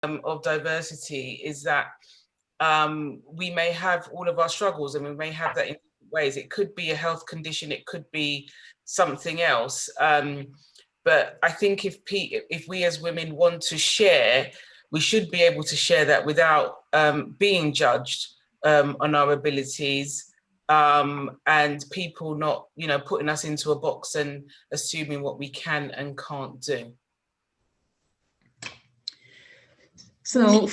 of diversity is that we may have all of our struggles, and we may have that in different ways. It could be a health condition, it could be something else. But I think if we as women want to share, we should be able to share that without being judged on our abilities, and people not, putting us into a box and assuming what we can and can't do. So,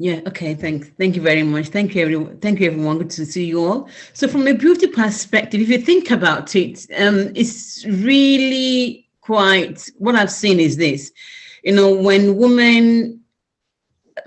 okay, thank you very much. Thank you, everyone. Good to see you all. So, from a beauty perspective, if you think about it, it's really quite, what I've seen is this, when women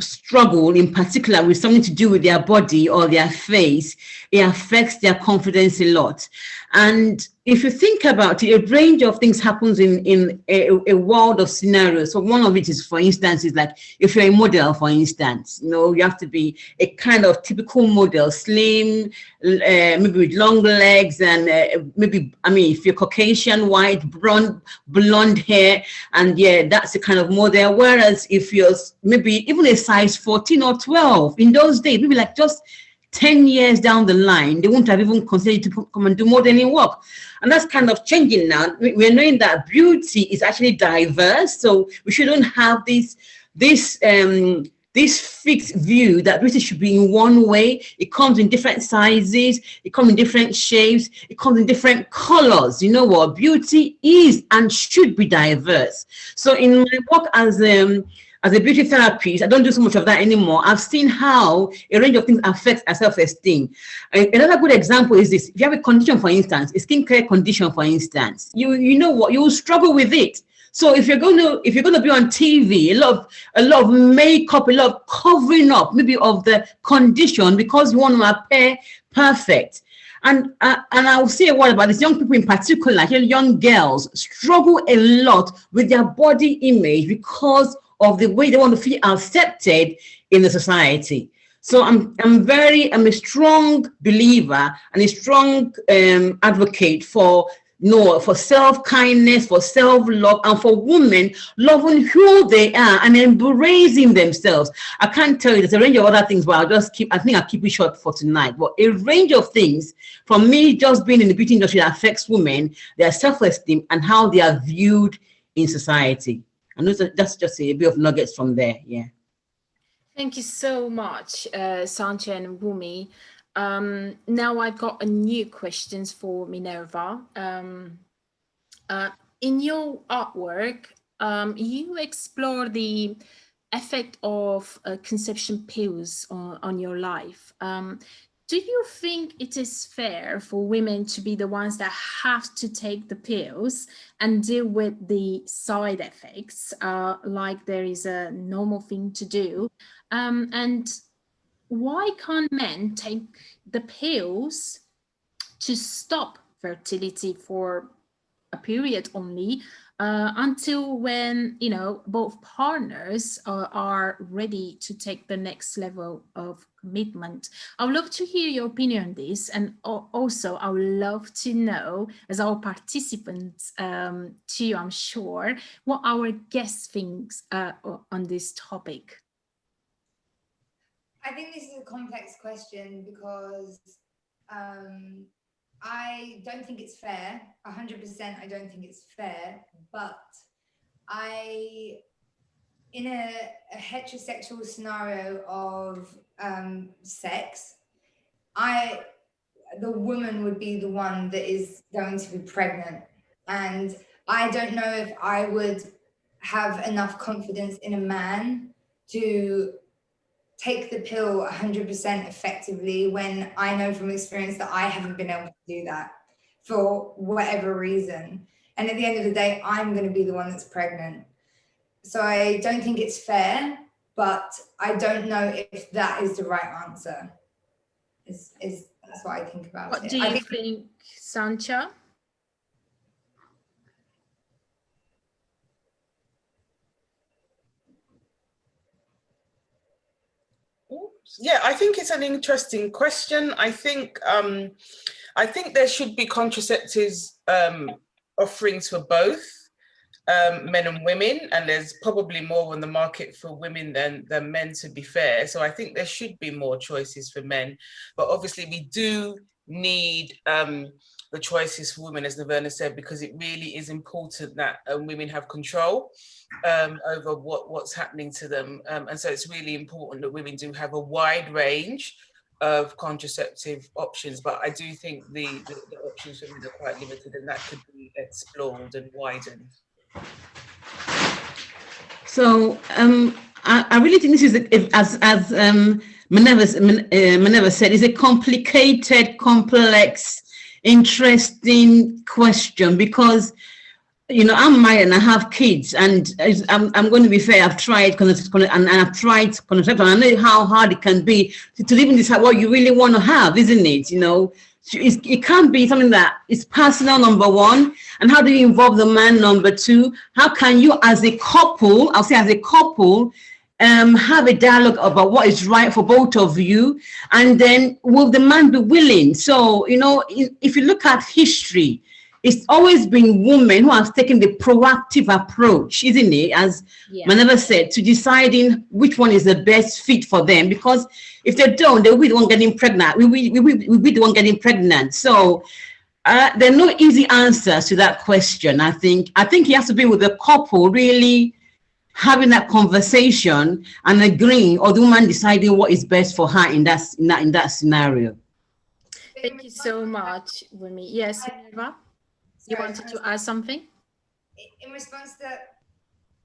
struggle in particular with something to do with their body or their face, it affects their confidence a lot. And if you think about it, a range of things happens in a world of scenarios. So one of it is, for instance, is like if you're a model, for instance, you have to be a kind of typical model, slim, maybe with long legs, and if you're Caucasian, white, blonde hair, and that's the kind of model. Whereas if you're maybe even a size 14 or 12 in those days, maybe like just 10 years down the line, they won't have even considered to come and do modeling work. And that's kind of changing now. We're knowing that beauty is actually diverse. So we shouldn't have this fixed view that beauty should be in one way. It comes in different sizes, it comes in different shapes, it comes in different colors. You know what? Beauty is and should be diverse. So in my work as a beauty therapist, I don't do so much of that anymore. I've seen how a range of things affects our self-esteem. Another good example is this. If you have a condition, for instance, a skincare condition, for instance, you know what, you will struggle with it. So if you're going to be on TV, a lot of makeup, a lot of covering up, maybe of the condition, because you want to appear perfect. And I will say a word about this. Young people in particular, young girls, struggle a lot with their body image because of the way they want to feel accepted in the society. So I'm a strong believer and a strong advocate for self-kindness, for self-love, and for women loving who they are and embracing themselves. I can't tell you, there's a range of other things, but I'll keep it short for tonight. But a range of things from me just being in the beauty industry that affects women, their self-esteem, and how they are viewed in society. And that's just a bit of nuggets from there. Yeah. Thank you so much, Sancha and Wumi. Now I've got a new questions for Minerva. In your artwork, you explore the effect of conception pills on your life. Do you think it is fair for women to be the ones that have to take the pills and deal with the side effects, like there is a normal thing to do? And why can't men take the pills to stop fertility for a period only, until when both partners are ready to take the next level of commitment? I would love to hear your opinion on this, and also I would love to know, as our participants too, I'm sure, what our guest thinks on this topic. I think this is a complex question because I don't think it's fair. 100%, I don't think it's fair. But in a heterosexual scenario of sex, the woman would be the one that is going to be pregnant. And I don't know if I would have enough confidence in a man to take the pill 100% effectively when I know from experience that I haven't been able to do that for whatever reason. And at the end of the day, I'm going to be the one that's pregnant. So I don't think it's fair, but I don't know if that is the right answer. That's what I think about it. What do you think, Sancha? Yeah, I think it's an interesting question. I think there should be contraceptives offerings for both. men and women, and there's probably more on the market for women than men, to be fair. So I think there should be more choices for men, but obviously we do need the choices for women, as Naverna said, because it really is important that women have control over what's happening to them, and so it's really important that women do have a wide range of contraceptive options, but I do think the options for women are quite limited, and that could be explored and widened. So I really think this is, as Minerva said, is a complicated, complex, interesting question, because I'm married and I have kids, and I'm going to be fair. I've tried and I've tried contraception. I know how hard it can be to even decide what you really want to have, isn't it? It can't be something that is personal, number one, and how do you involve the man, number two? How can you, as a couple, I'll say as a couple, have a dialogue about what is right for both of you, and then will the man be willing? So, if you look at history, it's always been women who have taken the proactive approach, isn't it? As Minerva said, to deciding which one is the best fit for them, because if they don't, they'll be the one getting pregnant. We'll be the one getting pregnant. So there are no easy answers to that question. I think it has to be with the couple really having that conversation and agreeing, or the woman deciding what is best for her in that scenario. Thank you so much, Wumi. Yes, Minerva? You wanted to add something? In response to that,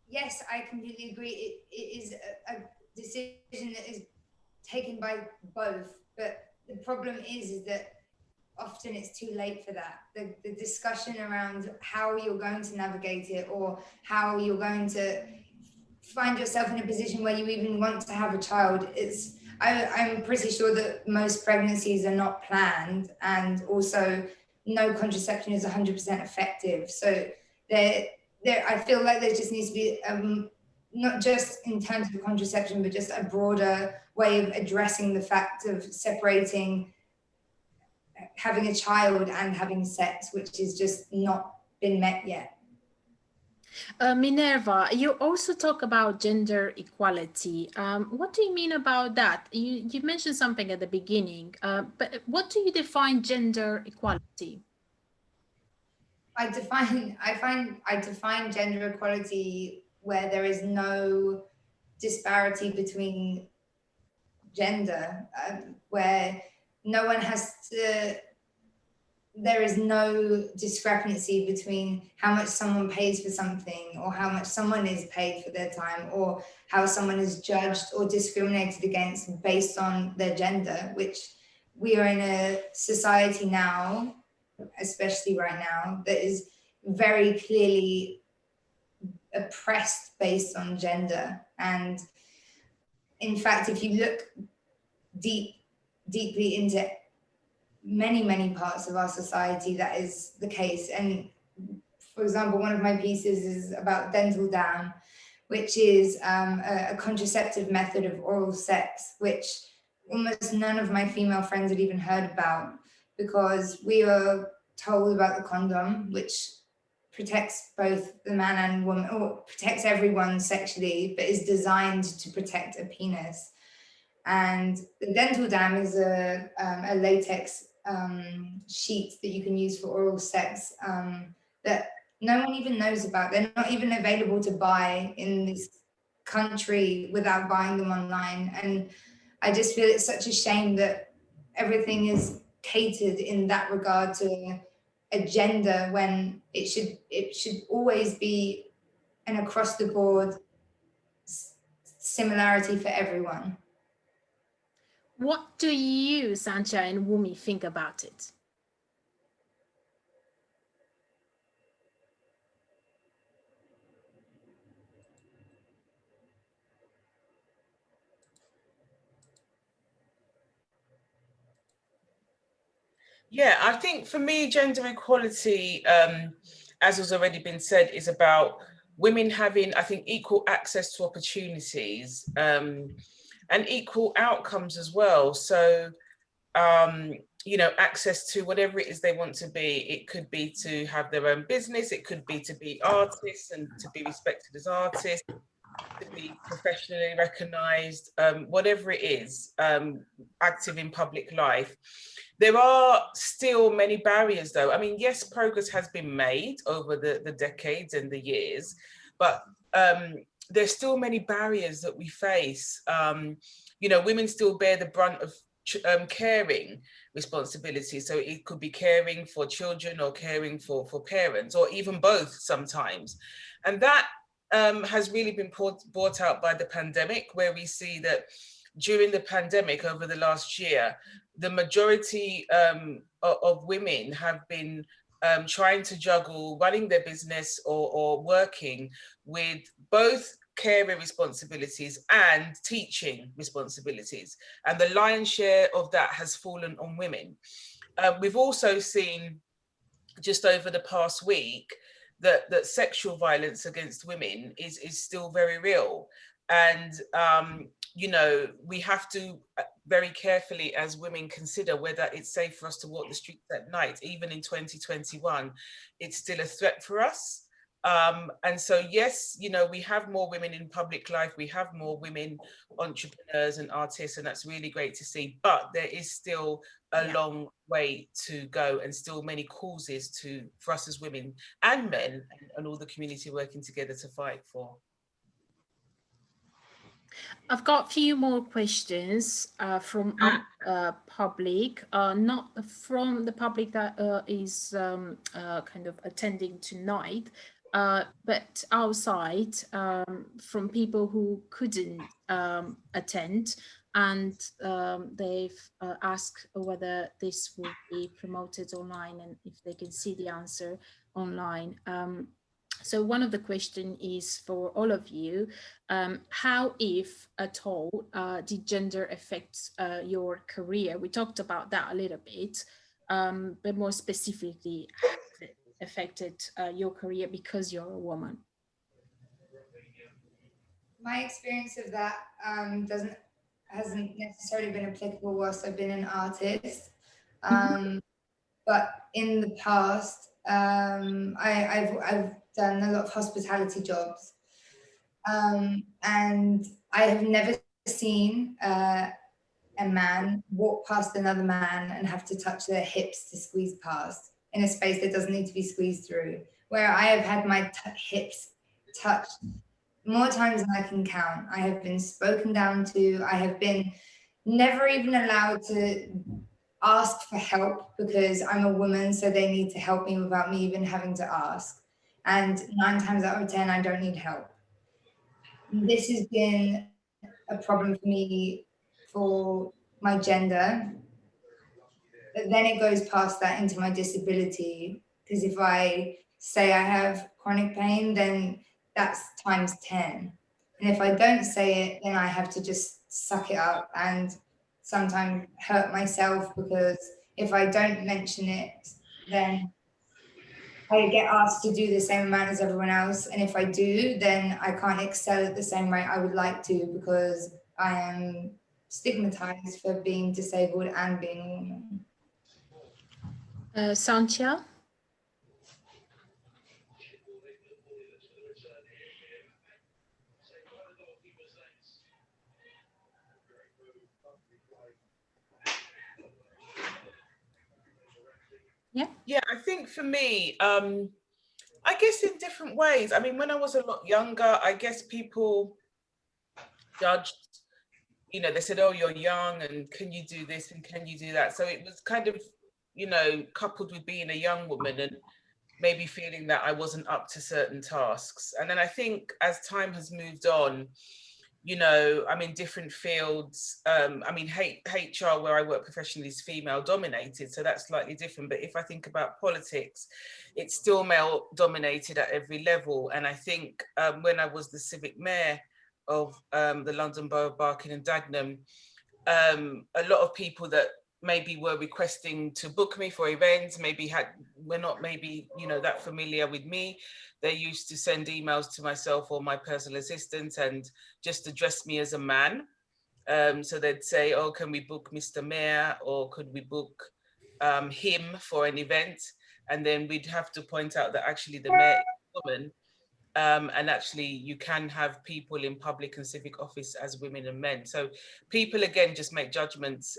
yes, I completely agree. It is a decision that is taken by both, but the problem is that often it's too late for that. The discussion around how you're going to navigate it, or how you're going to find yourself in a position where you even want to have a child, I'm pretty sure that most pregnancies are not planned, and also no contraception is 100% effective. So I feel like there just needs to be not just in terms of contraception, but just a broader way of addressing the fact of separating having a child and having sex, which is just not been met yet. Minerva, you also talk about gender equality. What do you mean about that? You mentioned something at the beginning, but what do you define gender equality? I define gender equality where there is no disparity between gender, where no one has to. There is no discrepancy between how much someone pays for something, or how much someone is paid for their time, or how someone is judged or discriminated against based on their gender, which we are in a society now, especially right now, that is very clearly oppressed based on gender. And in fact, if you look deeply into many parts of our society, that is the case. And for example, one of my pieces is about dental dam, which is a contraceptive method of oral sex, which almost none of my female friends had even heard about, because we are told about the condom, which protects both the man and woman, or protects everyone sexually, but is designed to protect a penis. And the dental dam is a latex sheet that you can use for oral sex that no one even knows about. They're not even available to buy in this country without buying them online. And I just feel it's such a shame that everything is catered in that regard to a gender, when it should always be an across the board similarity for everyone. What do you, Sancha and Wumi, think about it? Yeah, I think for me, gender equality, as has already been said, is about women having, I think, equal access to opportunities and equal outcomes as well. So you know, access to whatever it is they want to be. It could be to have their own business. It could be to be artists and to be respected as artists, to be professionally recognized, whatever it is, active in public life. There are still many barriers though. I mean, yes, progress has been made over the decades and the years, but there's still many barriers that we face. You know, women still bear the brunt of caring responsibility. So it could be caring for children or caring for parents, or even both sometimes. And that has really been brought out by the pandemic, where we see that during the pandemic over the last year, the majority of women have been trying to juggle running their business or working with both caring responsibilities and teaching responsibilities. And the lion's share of that has fallen on women. We've also seen just over the past week that sexual violence against women is still very real. And, you know, we have to very carefully as women consider whether it's safe for us to walk the streets at night. Even in 2021, it's still a threat for us. And so, yes, you know, we have more women in public life, we have more women entrepreneurs and artists, and that's really great to see. But there is still a long way to go, and still many causes for us as women and men and all the community working together to fight for. I've got a few more questions from public, not from the public that is kind of attending tonight, but outside, from people who couldn't attend, and they've asked whether this will be promoted online and if they can see the answer online. So one of the questions is for all of you, how, if at all, did gender affect your career? We talked about that a little bit, but more specifically, has it affected your career because you're a woman? My experience of that hasn't necessarily been applicable whilst I've been an artist. But in the past, I've done a lot of hospitality jobs, and I have never seen a man walk past another man and have to touch their hips to squeeze past in a space that doesn't need to be squeezed through, where I have had my hips touched more times than I can count. I have been spoken down to. I have been never even allowed to ask for help because I'm a woman, so they need to help me without me even having to ask. And 9 times out of 10, I don't need help. This has been a problem for me for my gender. But then it goes past that into my disability, because if I say I have chronic pain, then that's times 10. And if I don't say it, then I have to just suck it up and sometimes hurt myself, because if I don't mention it, then I get asked to do the same amount as everyone else. And if I do, then I can't excel at the same rate I would like to, because I am stigmatized for being disabled and being a woman. Santia? Yeah, I think for me, I guess in different ways. I mean, when I was a lot younger, I guess people judged, you know, they said, oh, you're young and can you do this and can you do that? So it was kind of, you know, coupled with being a young woman and maybe feeling that I wasn't up to certain tasks. And then I think as time has moved on, you know, I'm in different fields. I mean, HR, where I work professionally, is female dominated, so that's slightly different. But if I think about politics, it's still male dominated at every level. And I think when I was the civic mayor of the London Borough of Barking and Dagenham, a lot of people that maybe were requesting to book me for events, were not maybe, you know, that familiar with me. They used to send emails to myself or my personal assistant and just address me as a man. So they'd say, oh, can we book Mr. Mayor, or could we book him for an event, and then we'd have to point out that actually the mayor is a woman. And actually you can have people in public and civic office as women and men. So people again just make judgments,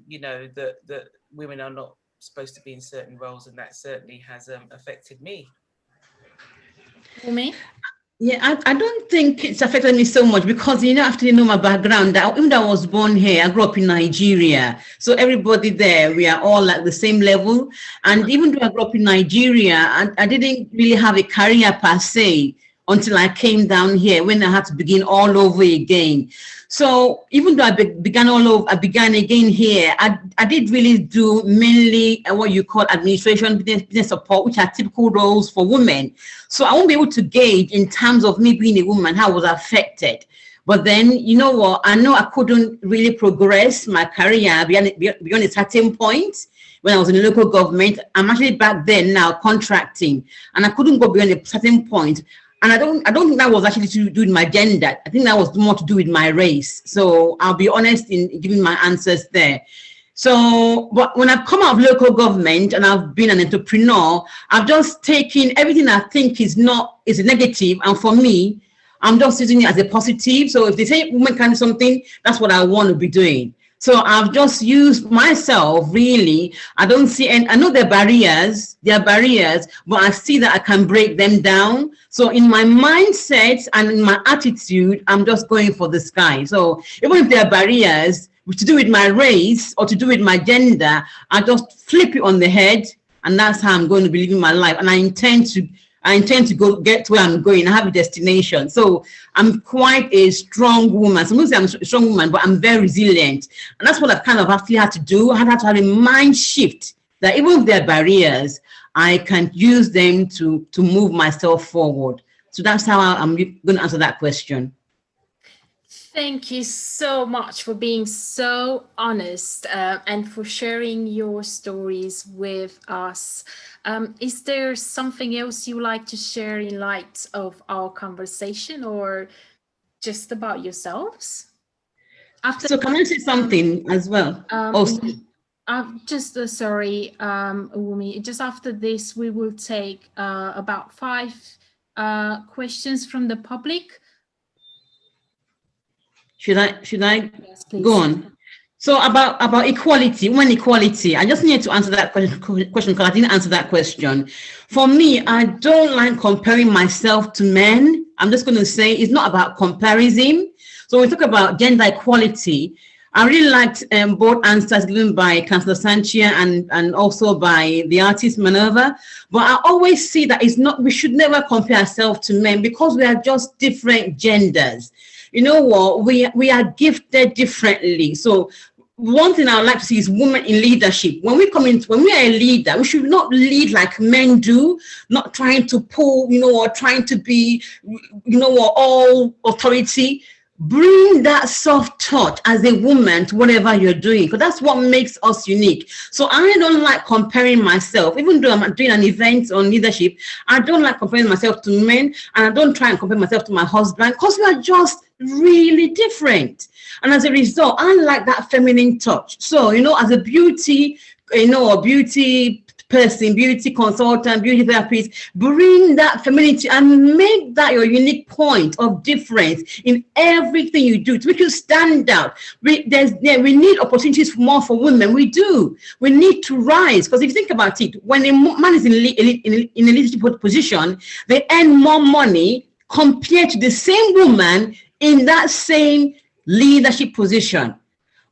you know, that women are not supposed to be in certain roles, and that certainly has affected me. Me? Yeah, I don't think it's affected me so much because, you know, after you know my background, even though I was born here, I grew up in Nigeria. So everybody there, we are all at the same level. And even though I grew up in Nigeria, I didn't really have a career per se until I came down here when I had to begin all over again. So even though I began again here, I did really do mainly what you call administration, business support, which are typical roles for women. So I won't be able to gauge in terms of me being a woman how I was affected. But then, you know what, I know I couldn't really progress my career beyond a certain point. When I was in the local government, I'm actually back then now contracting, and I couldn't go beyond a certain point. And I don't think that was actually to do with my gender. I think that was more to do with my race. So I'll be honest in giving my answers there. So, but when I've come out of local government and I've been an entrepreneur, I've just taken everything I think is a negative, and for me, I'm just using it as a positive. So if they say women can do something, that's what I want to be doing. So I've just used myself, really. I don't see, and I know there are barriers, but I see that I can break them down. So in my mindset and in my attitude, I'm just going for the sky. So even if there are barriers to do with my race or to do with my gender, I just flip it on the head, and that's how I'm going to be living my life. And I intend to go get to where I'm going. I have a destination. So I'm quite a strong woman. So I'm a strong woman, but I'm very resilient. And that's what I've kind of actually had to do. I had to have a mind shift that even if there are barriers, I can use them to move myself forward. So that's how I'm going to answer that question. Thank you so much for being so honest and for sharing your stories with us. Is there something else you like to share in light of our conversation, or just about yourselves? So can I say something as well? Sorry, Wumi, just after this, we will take about 5 questions from the public. Should I Yes, please. go on? So about equality, women equality, I just need to answer that question because I didn't answer that question. For me, I don't like comparing myself to men. I'm just going to say it's not about comparison. So when we talk about gender equality, I really liked both answers given by Councillor Sanchia and also by the artist Minerva. But I always see that we should never compare ourselves to men because we are just different genders. You know what? We are gifted differently. So one thing I would like to see is women in leadership. When we are a leader, we should not lead like men do, not trying to pull, or trying to be, all authority. Bring that soft touch as a woman to whatever you're doing, because that's what makes us unique. So I don't like comparing myself, even though I'm doing an event on leadership. I don't like comparing myself to men, and I don't try and compare myself to my husband, because we are just really different. And as a result, I like that feminine touch. So, as a beauty, a beauty person, beauty consultant, beauty therapist, bring that femininity and make that your unique point of difference in everything you do to make you stand out. We need opportunities more for women. We do. We need to rise, because if you think about it, when a man is in a leadership position, they earn more money compared to the same woman in that same leadership position.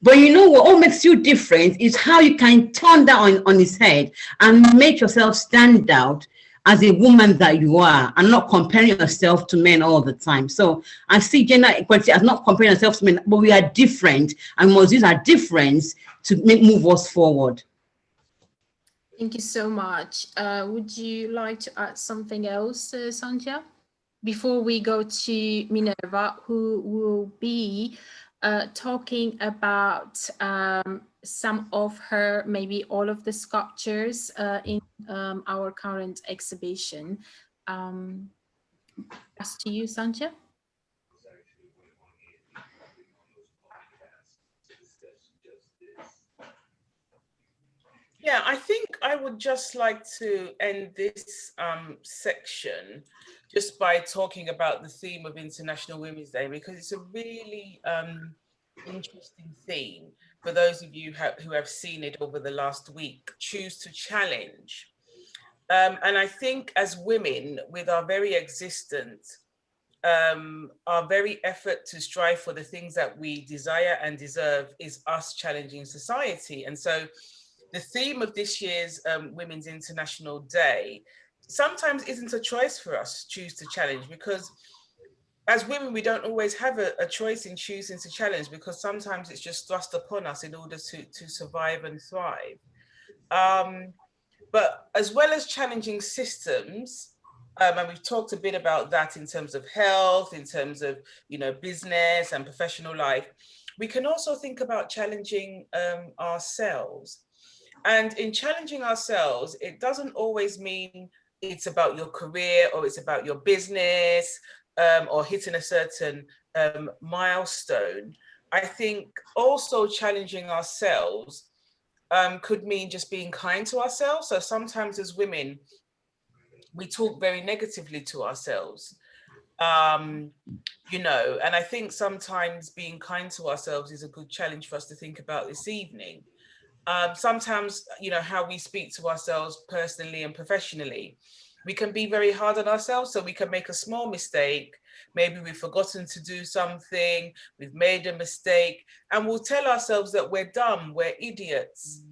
But you know what makes you different is how you can turn that on his head and make yourself stand out as a woman that you are, and not comparing yourself to men all the time. So I see gender equality as not comparing ourselves to men, but we are different, and we must use our difference to move us forward. Thank you so much. Would you like to add something else, Sanjay? Before we go to Minerva, who will be talking about some of her, maybe all of the sculptures in our current exhibition. Pass to you, Sanjay. Yeah, I think I would just like to end this section just by talking about the theme of International Women's Day, because it's a really interesting theme for those of you who have seen it over the last week. Choose to challenge. And I think as women, with our very existence, our very effort to strive for the things that we desire and deserve is us challenging society. And so the theme of this year's Women's International Day sometimes isn't a choice for us, choose to challenge, because as women, we don't always have a choice in choosing to challenge, because sometimes it's just thrust upon us in order to survive and thrive. But as well as challenging systems, and we've talked a bit about that in terms of health, in terms of, you know, business and professional life, we can also think about challenging ourselves. And in challenging ourselves, it doesn't always mean it's about your career or it's about your business or hitting a certain milestone. I think also challenging ourselves could mean just being kind to ourselves. So sometimes as women, we talk very negatively to ourselves, you know, and I think sometimes being kind to ourselves is a good challenge for us to think about this evening. Sometimes, you know, how we speak to ourselves personally and professionally, we can be very hard on ourselves. So we can make a small mistake. Maybe we've forgotten to do something, we've made a mistake, and we'll tell ourselves that we're dumb, we're idiots.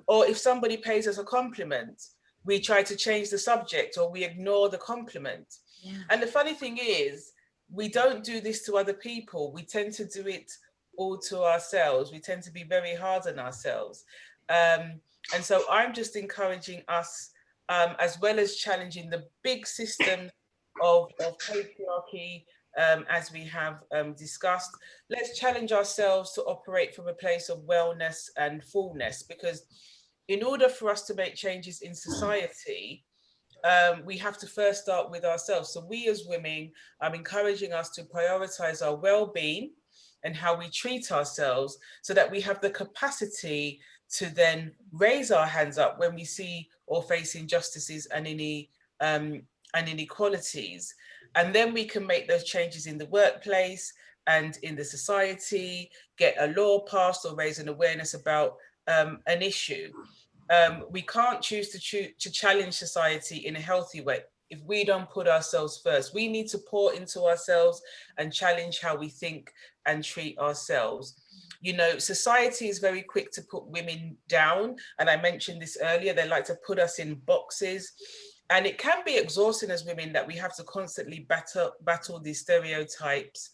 Or if somebody pays us a compliment, we try to change the subject or we ignore the compliment. Yeah. And the funny thing is, we don't do this to other people. We tend to do it all to ourselves. We tend to be very hard on ourselves. And so I'm just encouraging us, as well as challenging the big system of patriarchy, as we have discussed, let's challenge ourselves to operate from a place of wellness and fullness, because in order for us to make changes in society, we have to first start with ourselves. So we as women, I'm encouraging us to prioritize our well-being and how we treat ourselves, so that we have the capacity to then raise our hands up when we see or face injustices and inequalities. And then we can make those changes in the workplace and in the society, get a law passed or raise an awareness about an issue. We can't choose to challenge society in a healthy way if we don't put ourselves first. We need to pour into ourselves and challenge how we think and treat ourselves. You know, society is very quick to put women down. And I mentioned this earlier, they like to put us in boxes. And it can be exhausting as women that we have to constantly battle these stereotypes.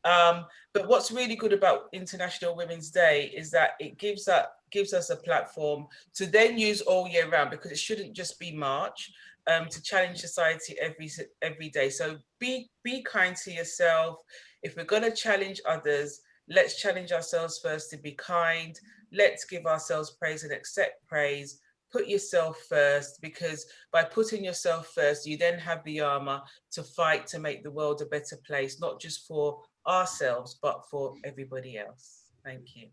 But what's really good about International Women's Day is that it gives us a platform to then use all year round, because it shouldn't just be March, to challenge society every day. So be kind to yourself. If we're going to challenge others, let's challenge ourselves first to be kind. Let's give ourselves praise and accept praise. Put yourself first, because by putting yourself first, you then have the armor to fight to make the world a better place, not just for ourselves, but for everybody else. Thank you.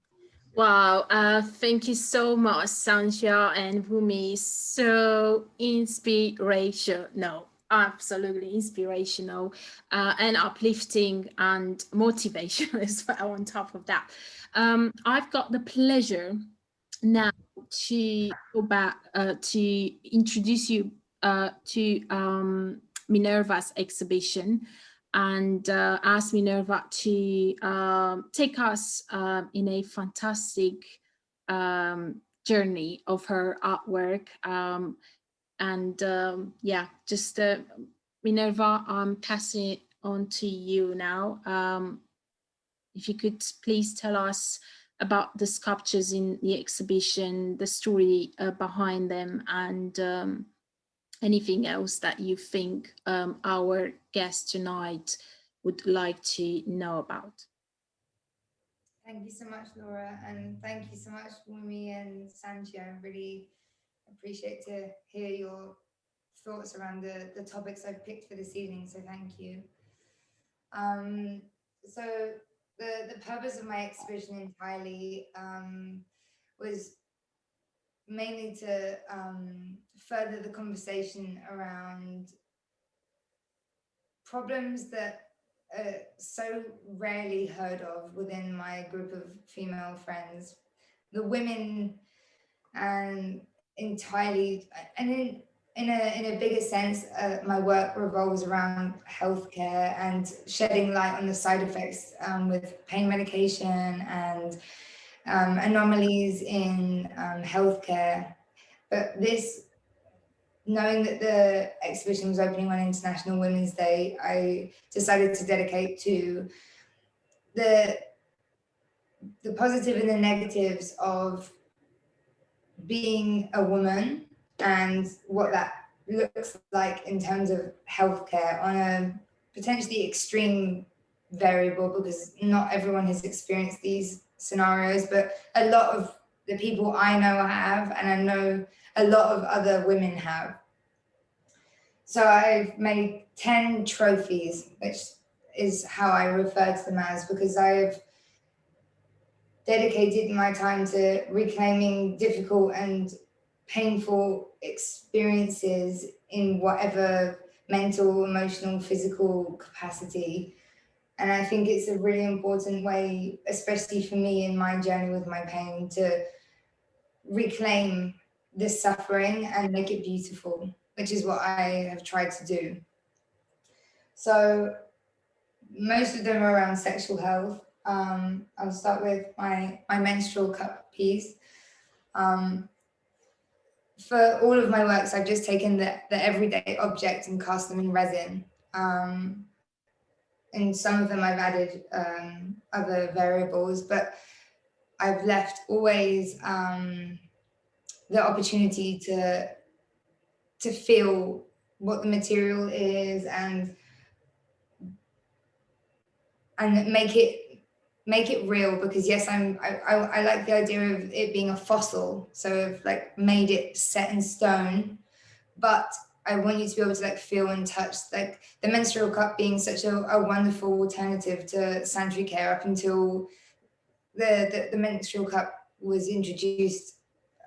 Wow, thank you so much, Sanjia and Wumi. So inspirational. No, absolutely inspirational and uplifting and motivational as well on top of that. I've got the pleasure now to go back to introduce you to Minerva's exhibition, and ask Minerva to take us in a fantastic journey of her artwork. Yeah, just Minerva, I'm passing it on to you now. If you could please tell us about the sculptures in the exhibition, the story behind them, and anything else that you think our guest tonight would like to know about. Thank you so much, Laura, and thank you so much, Wumi and Sanjia. I really appreciate to hear your thoughts around the topics I've picked for this evening, so thank you. So the purpose of my exhibition entirely was mainly to further the conversation around problems that are so rarely heard of within my group of female friends. The women, and entirely, and in a bigger sense, my work revolves around healthcare and shedding light on the side effects with pain medication and anomalies in healthcare. But this, knowing that the exhibition was opening on International Women's Day, I decided to dedicate to the positive and the negatives of being a woman and what that looks like in terms of healthcare on a potentially extreme variable, because not everyone has experienced these scenarios, but a lot of the people I know have, and I know a lot of other women have. So I've made 10 trophies, which is how I refer to them as, because I've dedicated my time to reclaiming difficult and painful experiences in whatever mental, emotional, physical capacity. And I think it's a really important way, especially for me in my journey with my pain, to reclaim this suffering and make it beautiful, which is what I have tried to do. So most of them are around sexual health. I'll start with my menstrual cup piece. For all of my works, I've just taken the everyday object and cast them in resin. And some of them I've added other variables, but I've left always the opportunity to feel what the material is and make it real, because yes, I like the idea of it being a fossil, so I've like made it set in stone, but I want you to be able to like feel and touch, like the menstrual cup being such a wonderful alternative to sanitary care up until the menstrual cup was introduced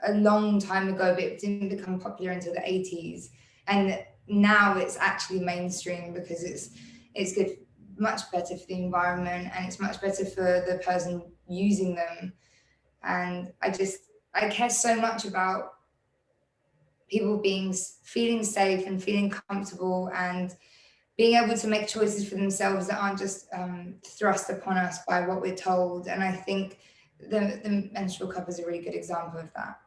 a long time ago, but it didn't become popular until the 80s, and now it's actually mainstream because it's good, much better for the environment, and it's much better for the person using them. And I care so much about people feeling safe and feeling comfortable and being able to make choices for themselves that aren't just thrust upon us by what we're told. And I think the menstrual cup is a really good example of that,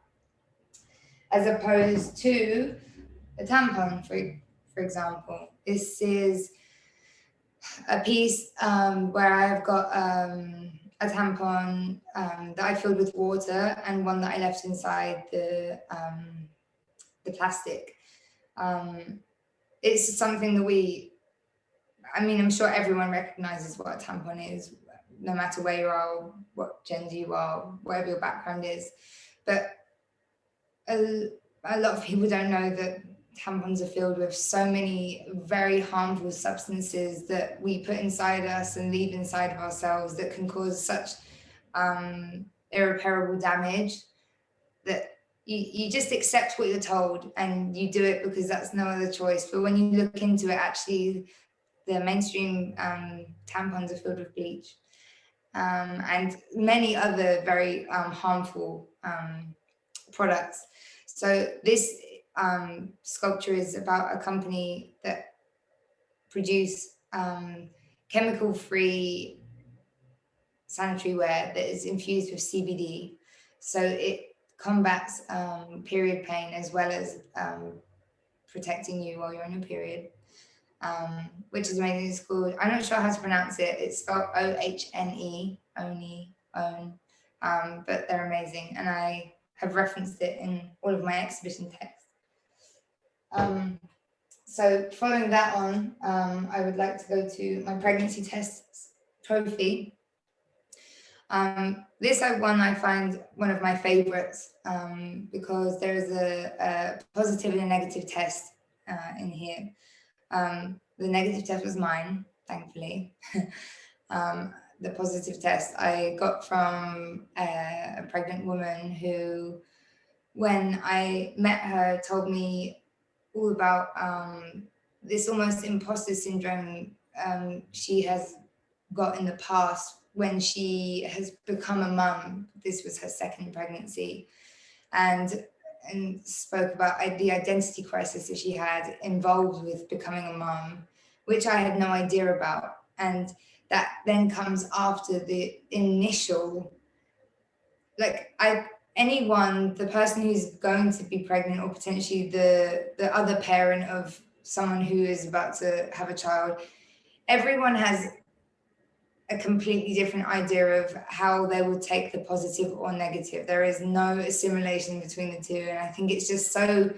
as opposed to the tampon, for example. This is a piece where I've got a tampon that I filled with water and one that I left inside the plastic. It's something that I'm sure everyone recognizes what a tampon is, no matter where you are, what gender you are, whatever your background is. But a lot of people don't know that tampons are filled with so many very harmful substances that we put inside us and leave inside of ourselves that can cause such irreparable damage that you just accept what you're told and you do it because that's no other choice. But when you look into it, actually the mainstream tampons are filled with bleach and many other very harmful products. So this sculpture is about a company that produce chemical-free sanitary wear that is infused with CBD. So it combats period pain as well as protecting you while you're on your period, which is amazing. It's called, I'm not sure how to pronounce it. It's spelled OHNE, but they're amazing. And I have referenced it in all of my exhibition texts. So following that on, I would like to go to my pregnancy test trophy. This one I find one of my favorites because there is a positive and a negative test in here. The negative test was mine, thankfully. The positive test I got from a pregnant woman who when I met her, told me all about this almost imposter syndrome she has got in the past when she has become a mum. This was her second pregnancy, and spoke about the identity crisis that she had involved with becoming a mum, which I had no idea about. And that then comes after the initial, like, the person who's going to be pregnant, or potentially the other parent of someone who is about to have a child, everyone has a completely different idea of how they will take the positive or negative. There is no assimilation between the two. And I think it's just so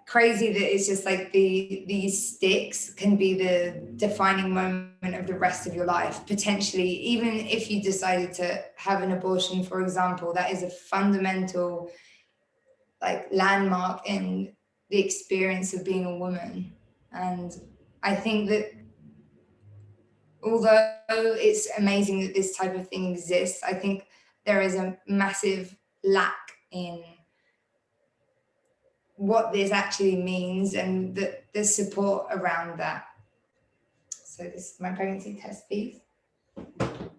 crazy that it's just like these sticks can be the defining moment of the rest of your life, potentially. Even if you decided to have an abortion, for example, that is a fundamental, like, landmark in the experience of being a woman. And I think that although it's amazing that this type of thing exists, I think there is a massive lack in what this actually means and the support around that. So this is my pregnancy test piece.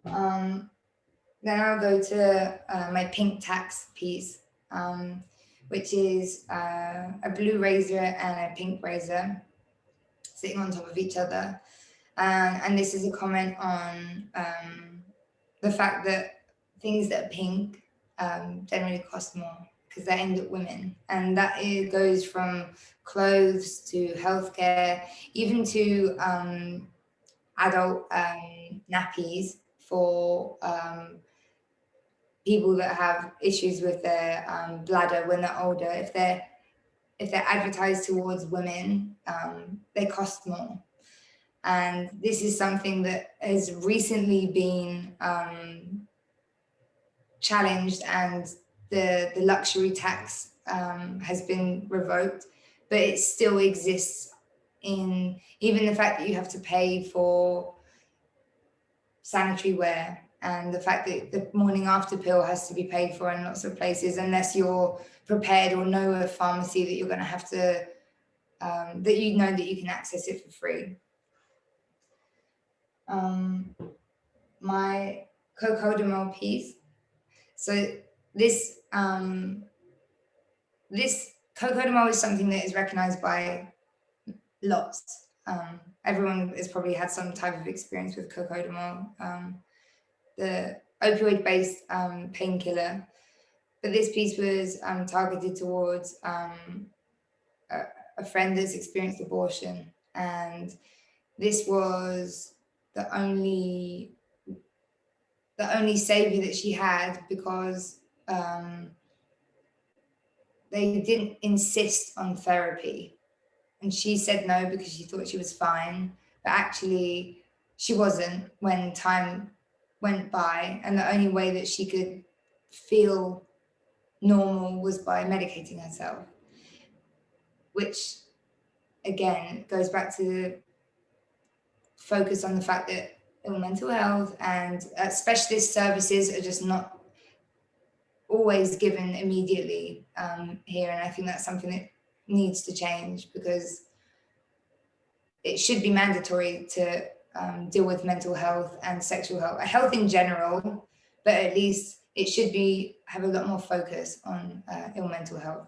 Then I'll go to my pink tax piece, which is a blue razor and a pink razor sitting on top of each other. And this is a comment on the fact that things that are pink generally cost more because they're aimed at women. And that goes from clothes to healthcare, even to adult nappies for people that have issues with their bladder when they're older. If they're advertised towards women, they cost more. And this is something that has recently been challenged, and the luxury tax has been revoked, but it still exists in even the fact that you have to pay for sanitary ware, and the fact that the morning after pill has to be paid for in lots of places unless you're prepared or know a pharmacy that you're going to have to, that you know that you can access it for free. My Cocodamol piece. So this Cocodamol is something that is recognized by lots. Everyone has probably had some type of experience with Cocodamol, the opioid-based painkiller. But this piece was targeted towards a friend that's experienced abortion, and this was the only savior that she had, because they didn't insist on therapy, and she said no because she thought she was fine, but actually she wasn't when time went by, and the only way that she could feel normal was by medicating herself, which again goes back to the focus on the fact that mental health and specialist services are just not always given immediately here. And I think that's something that needs to change, because it should be mandatory to deal with mental health and sexual health in general, but at least it should have a lot more focus on ill mental health.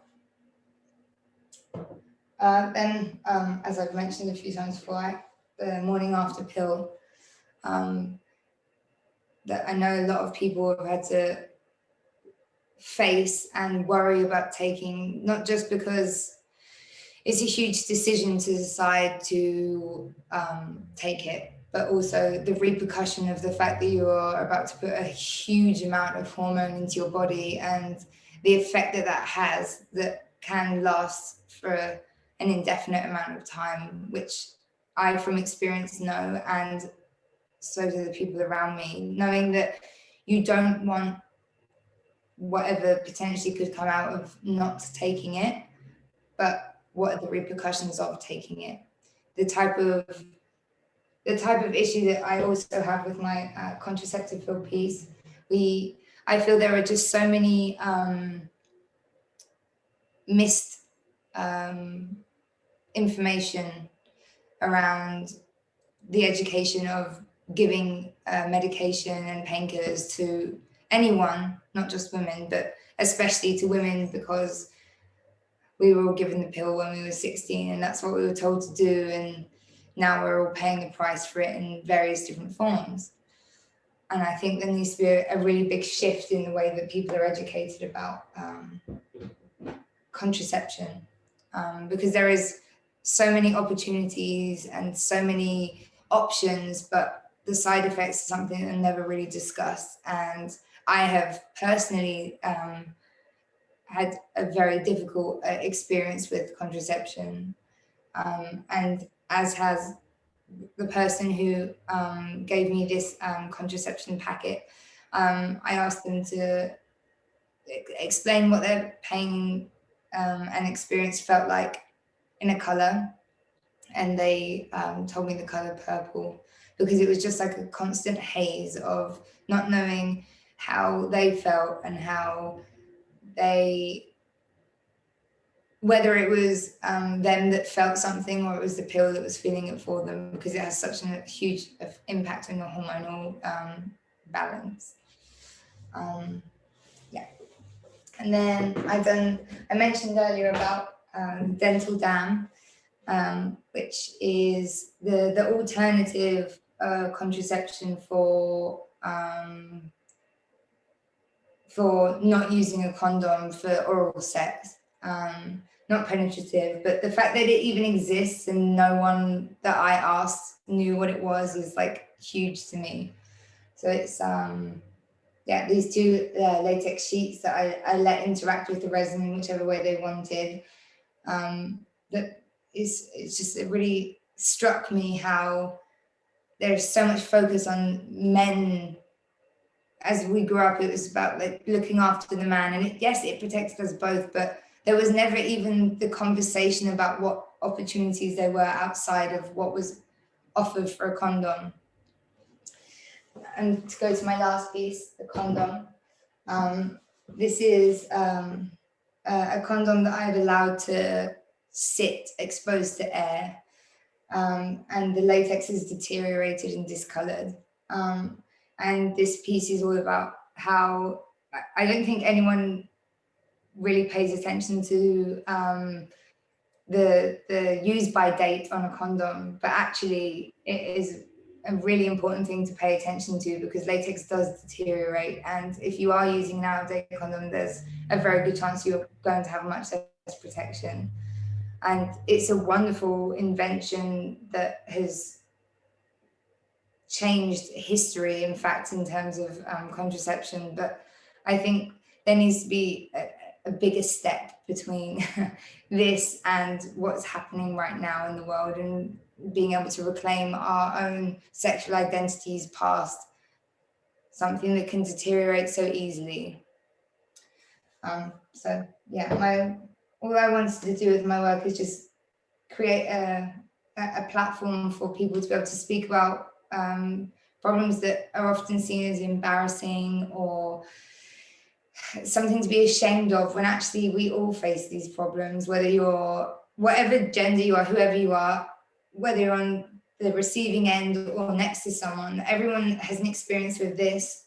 Then, as I've mentioned a few times before, the morning after pill, that I know a lot of people have had to face and worry about taking, not just because it's a huge decision to decide to take it, but also the repercussion of the fact that you are about to put a huge amount of hormone into your body, and the effect that has that can last for an indefinite amount of time, which I from experience know, and so do the people around me, knowing that you don't want whatever potentially could come out of not taking it, but what are the repercussions of taking it? The type of issue that I also have with my contraceptive pill piece, I feel there are just so many missed information around the education of giving medication and painkillers to anyone, not just women, but especially to women, because we were all given the pill when we were 16 and that's what we were told to do, and now we're all paying the price for it in various different forms. And I think there needs to be a really big shift in the way that people are educated about contraception, because there is so many opportunities and so many options, but the side effects are something that are never really discussed. And I have personally had a very difficult experience with contraception, and as has the person who gave me this contraception packet. I asked them to explain what their pain and experience felt like in a color, and they told me the color purple, because it was just like a constant haze of not knowing how they felt and how they, whether it was them that felt something or it was the pill that was feeling it for them, because it has such a huge impact on your hormonal balance. Yeah. And then I mentioned earlier about dental dam, which is the alternative contraception for not using a condom for oral sex. Not penetrative, but the fact that it even exists and no one that I asked knew what it was is like huge to me. So it's yeah, these two latex sheets that I let interact with the resin in whichever way they wanted. That it's just, it really struck me how there's so much focus on men. As we grew up, it was about like looking after the man, and yes, it protected us both, but there was never even the conversation about what opportunities there were outside of what was offered for a condom. And to go to my last piece, the condom. This is a condom that I've allowed to sit exposed to air, and the latex is deteriorated and discolored. And this piece is all about how I don't think anyone really pays attention to the use by date on a condom, but actually it is a really important thing to pay attention to, because latex does deteriorate, and if you are using an out-of-date condom, there's a very good chance you're going to have much less protection. And it's a wonderful invention that has changed history, in fact, in terms of contraception. But I think there needs to be a bigger step between this and what's happening right now in the world, and being able to reclaim our own sexual identities past something that can deteriorate so easily. So yeah, all I wanted to do with my work is just create a platform for people to be able to speak about problems that are often seen as embarrassing or something to be ashamed of, when actually we all face these problems, whether you're whatever gender you are, whoever you are, whether you're on the receiving end or next to someone. Everyone has an experience with this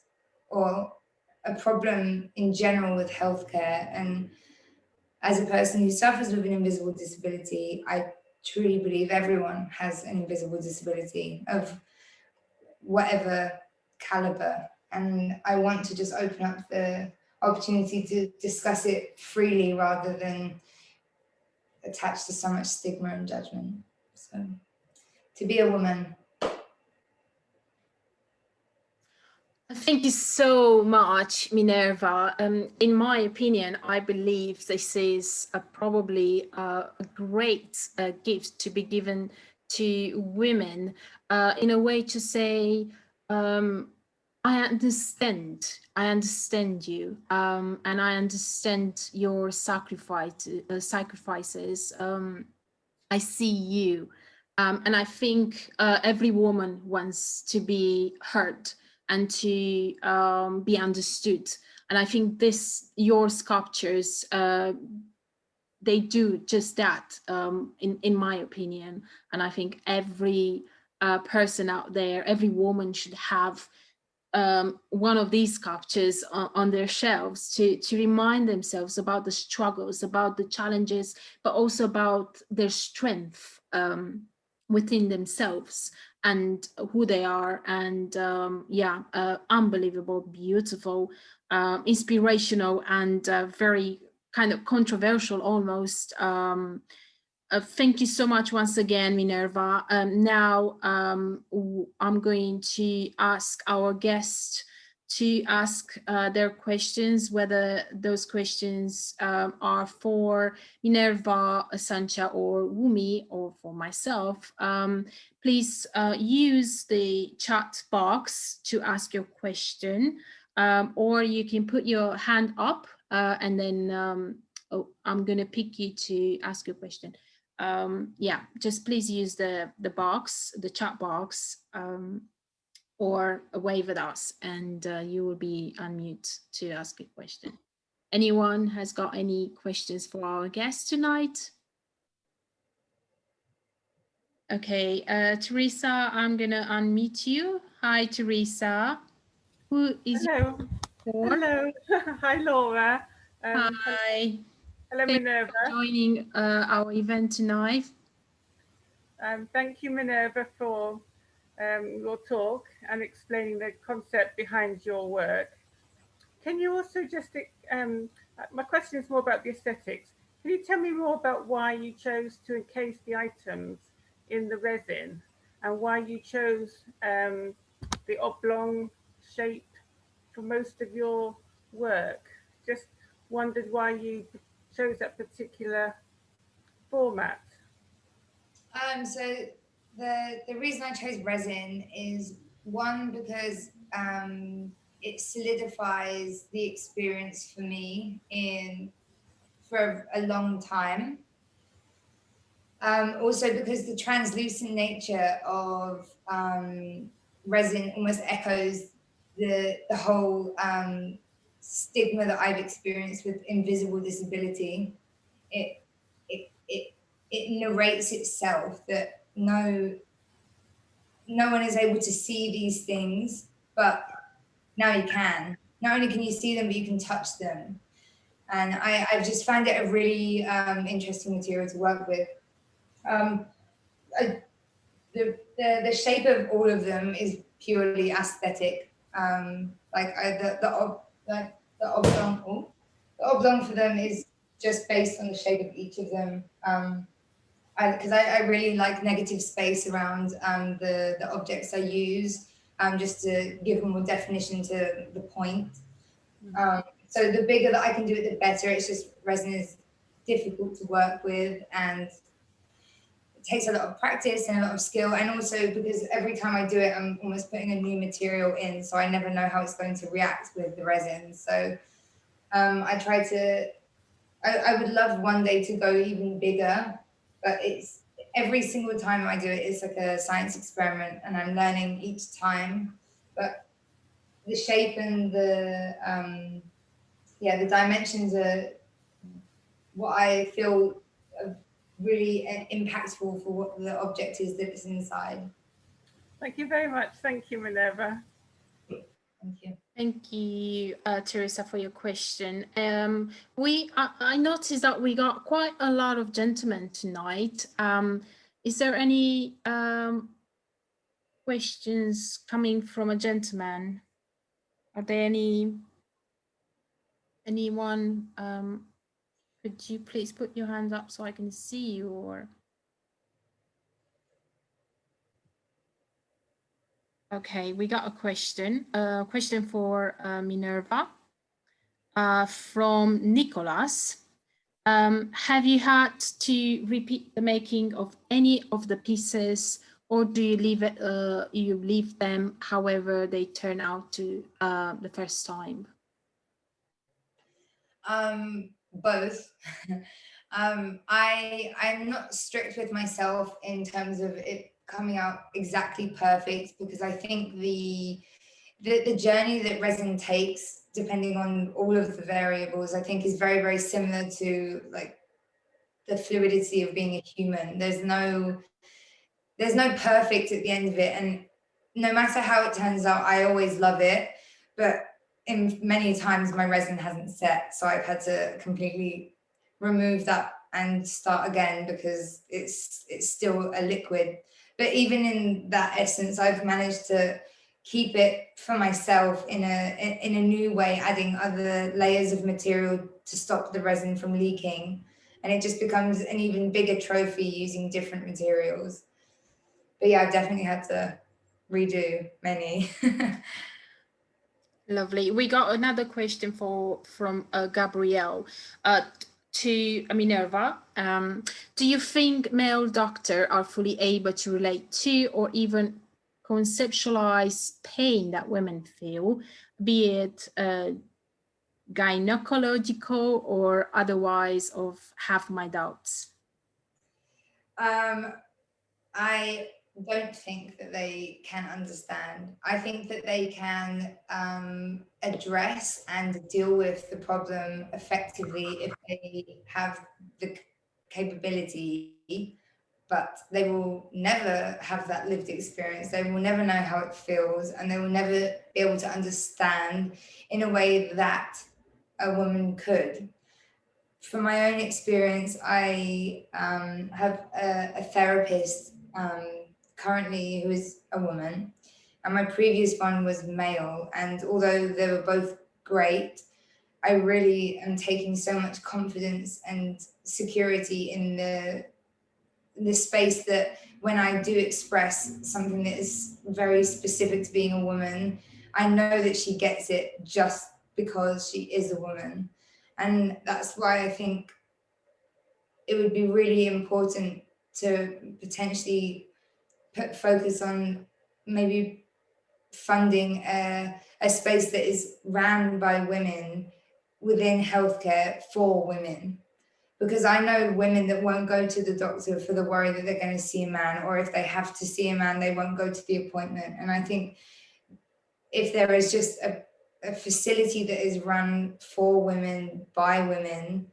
or a problem in general with healthcare. And as a person who suffers with an invisible disability, I truly believe everyone has an invisible disability of whatever caliber. And I want to just open up the opportunity to discuss it freely rather than attached to so much stigma and judgment. So to be a woman. Thank you so much, Minerva. In my opinion, I believe this is probably a great gift to be given to women, in a way to say, I understand you, and I understand your sacrifices. I see you, and I think every woman wants to be heard and to be understood. And I think your sculptures they do just that, in my opinion. And I think every person out there, every woman should have one of these sculptures on their shelves to remind themselves about the struggles, about the challenges, but also about their strength within themselves and who they are. And unbelievable, beautiful, inspirational, and very kind of controversial almost. Thank you so much once again, Minerva. Now I'm going to ask our guests to ask their questions, whether those questions are for Minerva, Sancha, or Wumi, or for myself. Please use the chat box to ask your question, or you can put your hand up and then I'm going to pick you to ask your question. Just please use the box, the chat box, or wave at us, and you will be unmute to ask a question. Anyone has got any questions for our guest tonight? Okay, Teresa, I'm gonna unmute you. Hi, Teresa. Who is? Hello. Hello. Hi, Laura. Hi. Hello, Thank Minerva. you for joining our event tonight. Thank you, Minerva, for your talk and explaining the concept behind your work. Can you also just, my question is more about the aesthetics. Can you tell me more about why you chose to encase the items in the resin and why you chose the oblong shape for most of your work? Just wondered why you chose that particular format. So the reason I chose resin is, one, because it solidifies the experience for me for a long time. Also because the translucent nature of resin almost echoes the whole stigma that I've experienced with invisible disability. It narrates itself that no one is able to see these things, but now you can. Not only can you see them, but you can touch them. And I've just found it a really interesting material to work with. The shape of all of them is purely aesthetic. The oblong for them is just based on the shape of each of them. Because I really like negative space around the objects I use, just to give them more definition to the point. So the bigger that I can do it, the better. It's just resin is difficult to work with, and it takes a lot of practice and a lot of skill. And also because every time I do it, I'm almost putting a new material in, so I never know how it's going to react with the resin. So I try to, I would love one day to go even bigger, but it's every single time I do it, it's like a science experiment, and I'm learning each time. But the shape and the dimensions are what I feel are really impactful for what the object is that's inside. Thank you very much. Thank you, Minerva. Thank you. Thank you, Teresa, for your question. I noticed that we got quite a lot of gentlemen tonight. Is there any questions coming from a gentleman? Are there anyone? Could you please put your hand up so I can see you? Or okay, we got a question. Question for Minerva from Nicholas. Have you had to repeat the making of any of the pieces, or do you leave them however they turn out to the first time? Both. I'm not strict with myself in terms of it coming out exactly perfect, because I think the journey that resin takes, depending on all of the variables, I think is very, very similar to like the fluidity of being a human. There's no perfect at the end of it, and no matter how it turns out, I always love it. But in many times my resin hasn't set, so I've had to completely remove that and start again because it's still a liquid. But even in that essence, I've managed to keep it for myself in a new way, adding other layers of material to stop the resin from leaking, and it just becomes an even bigger trophy using different materials. But yeah, I've definitely had to redo many. Lovely. We got another question from Gabrielle to Minerva. Do you think male doctors are fully able to relate to or even conceptualize pain that women feel, be it gynecological or otherwise? Of have my doubts. I don't think that they can understand. I think that they can address and deal with the problem effectively if they have the capability, but they will never have that lived experience. They will never know how it feels, and they will never be able to understand in a way that a woman could. From my own experience, I have a therapist currently who is a woman, and my previous one was male. And although they were both great, I really am taking so much confidence and security in the space that when I do express something that is very specific to being a woman, I know that she gets it just because she is a woman. And that's why I think it would be really important to potentially put focus on maybe funding a space that is ran by women within healthcare for women. Because I know women that won't go to the doctor for the worry that they're going to see a man, or if they have to see a man, they won't go to the appointment. And I think if there is just a facility that is run for women, by women,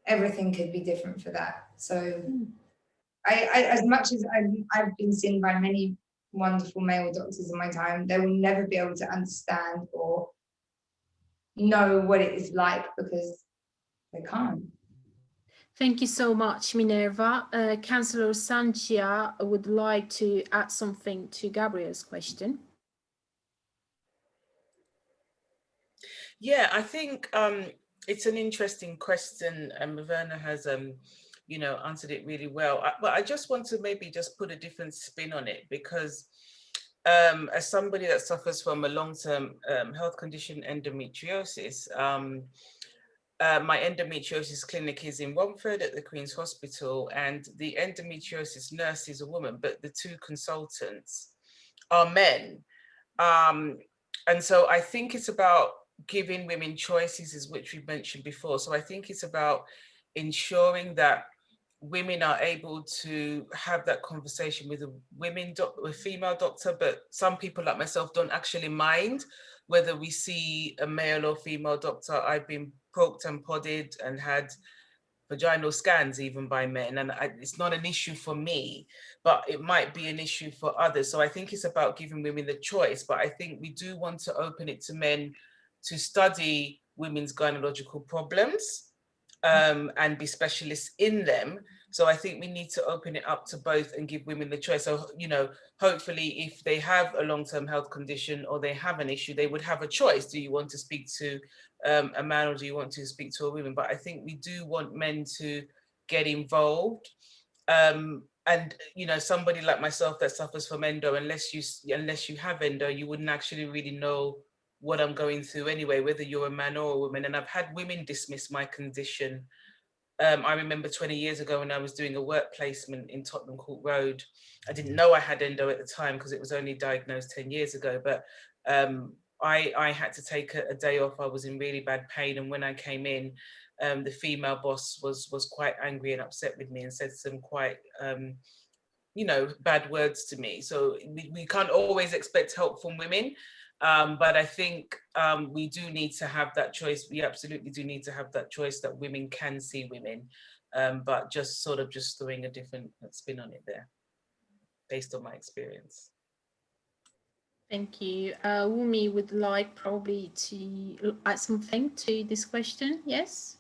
everything could be different for that. So I as much as I've been seen by many wonderful male doctors in my time, they will never be able to understand or know what it is like because they can't. Thank you so much, Minerva. Councillor Sanchia would like to add something to Gabrielle's question. Yeah, I think it's an interesting question, and Maverna has answered it really well. But I just want to maybe just put a different spin on it, because as somebody that suffers from a long-term health condition, endometriosis, my endometriosis clinic is in Romford at the Queen's Hospital, and the endometriosis nurse is a woman, but the two consultants are men. And so I think it's about giving women choices, as which we've mentioned before. So I think it's about ensuring that women are able to have that conversation with a female doctor, but some people like myself don't actually mind whether we see a male or female doctor. I've been poked and prodded and had vaginal scans even by men, and it's not an issue for me, but it might be an issue for others. So I think it's about giving women the choice, but I think we do want to open it to men to study women's gynecological problems and be specialists in them. So I think we need to open it up to both and give women the choice. So, hopefully if they have a long-term health condition or they have an issue, they would have a choice. Do you want to speak to a man, or do you want to speak to a woman? But I think we do want men to get involved. And somebody like myself that suffers from endo, unless you have endo, you wouldn't actually really know what I'm going through anyway, whether you're a man or a woman. And I've had women dismiss my condition. I remember 20 years ago when I was doing a work placement in Tottenham Court Road. I didn't know I had endo at the time because it was only diagnosed 10 years ago, but I had to take a day off. I was in really bad pain, and when I came in, the female boss was quite angry and upset with me and said some quite bad words to me. So we can't always expect help from women. But I think we do need to have that choice. We absolutely do need to have that choice that women can see women, but just sort of just throwing a different spin on it there, based on my experience. Thank you. Wumi would like probably to add something to this question. Yes?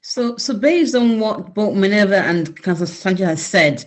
So based on what both Minerva and Councillor Sanchez has said,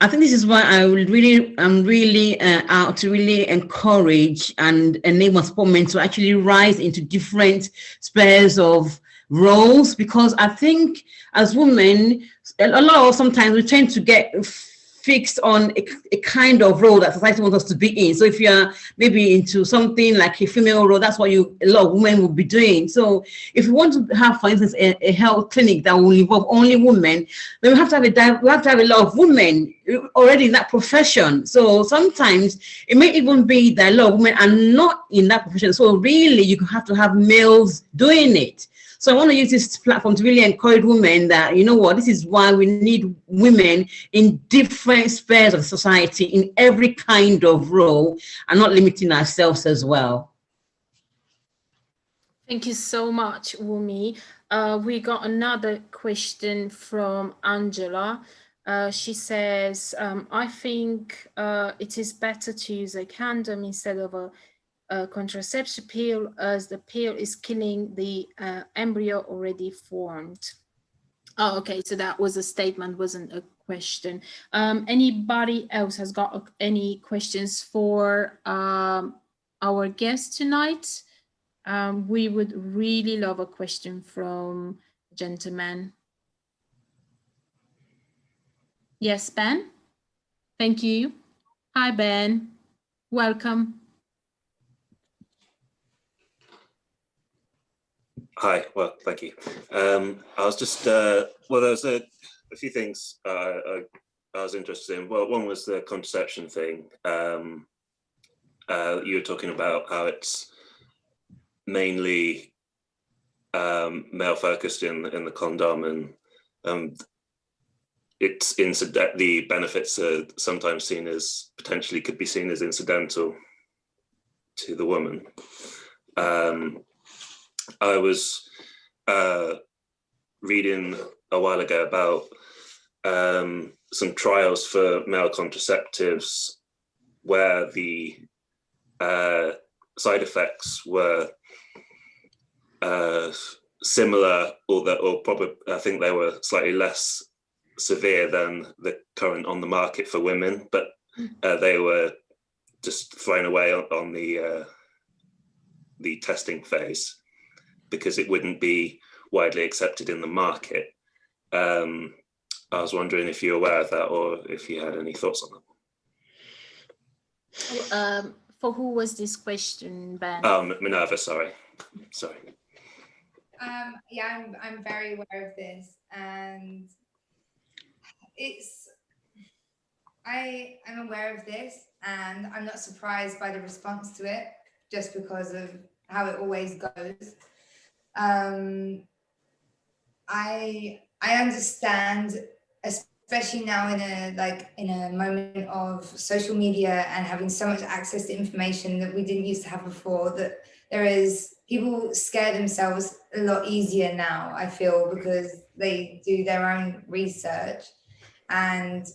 I think this is why I'm really out to really encourage and enable women to actually rise into different spheres of roles, because I think as women, a lot of sometimes we tend to get fixed on a kind of role that society wants us to be in. So if you're maybe into something like a female role, that's what a lot of women will be doing. So if you want to have, for instance, a health clinic that will involve only women, then we have to have a lot of women already in that profession. So sometimes it may even be that a lot of women are not in that profession. So really, you have to have males doing it. So I want to use this platform to really encourage women that, you know what, this is why we need women in different spheres of society, in every kind of role, and not limiting ourselves as well. Thank you so much, Wumi. We got another question from Angela. She says, I think it is better to use a condom instead of a contraception pill, as the pill is killing the embryo already formed. Oh, okay, so that was a statement, wasn't a question. Anybody else has got any questions for our guest tonight? We would really love a question from a gentleman. Yes, Ben? Thank you. Hi, Ben. Welcome. Hi, well, thank you. I was just, well, there was a few things I was interested in. Well, one was the contraception thing. You were talking about how it's mainly male focused in the condom, and it's the benefits are sometimes seen as, potentially could be seen as incidental to the woman. I was reading a while ago about some trials for male contraceptives where the side effects were similar, or probably, I think they were slightly less severe than the current on the market for women, but they were just thrown away on the testing phase, because it wouldn't be widely accepted in the market. I was wondering if you're aware of that, or if you had any thoughts on that. For who was this question, Ben? Minerva, sorry. Yeah, I'm very aware of this, and I'm aware of this, and I'm not surprised by the response to it, just because of how it always goes. I understand, especially now in a moment of social media and having so much access to information that we didn't used to have before, that people scare themselves a lot easier now, I feel, because they do their own research, and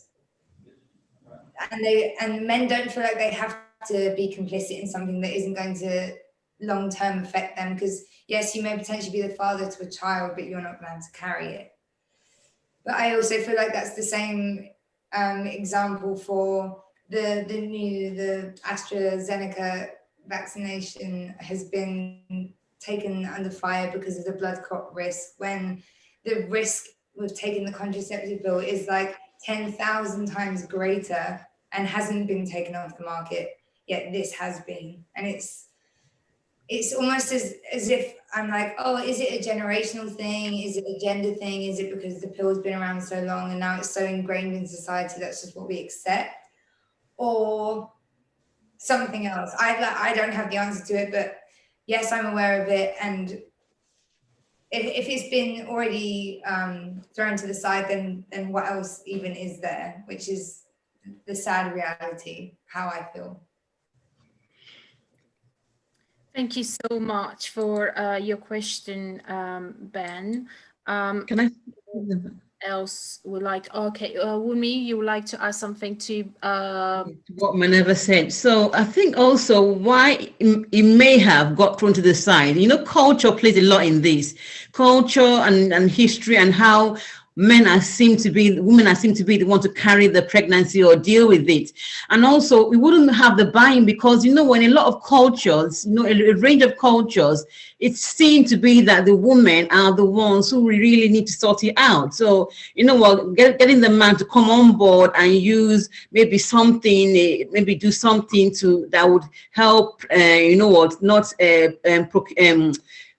men don't feel like they have to be complicit in something that isn't going to long-term affect them, because yes, you may potentially be the father to a child, but you're not going to carry it. But I also feel like that's the same example for the AstraZeneca vaccination has been taken under fire because of the blood clot risk, when the risk with taking the contraceptive pill is like 10,000 times greater and hasn't been taken off the market, yet this has been. And it's almost as if I'm like, oh, is it a generational thing? Is it a gender thing? Is it because the pill's been around so long and now it's so ingrained in society that's just what we accept? Or something else? I don't have the answer to it, but yes, I'm aware of it. And if it's been already thrown to the side, then what else even is there? Which is the sad reality, how I feel. Thank you so much for your question, Ben. Can I? Else would like? Okay, Wunmi, you would like to add something to What Minerva said. So I think also why it may have got thrown to the side. You know, culture plays a lot in this. Culture and history and how women are seen to be the one to carry the pregnancy or deal with it. And also we wouldn't have the buy-in because, you know, when a lot of cultures, you know, a range of cultures, it's seen to be that the women are the ones who really need to sort it out. So, you know what, getting the man to come on board and use maybe something, maybe do something that would help, you know what, not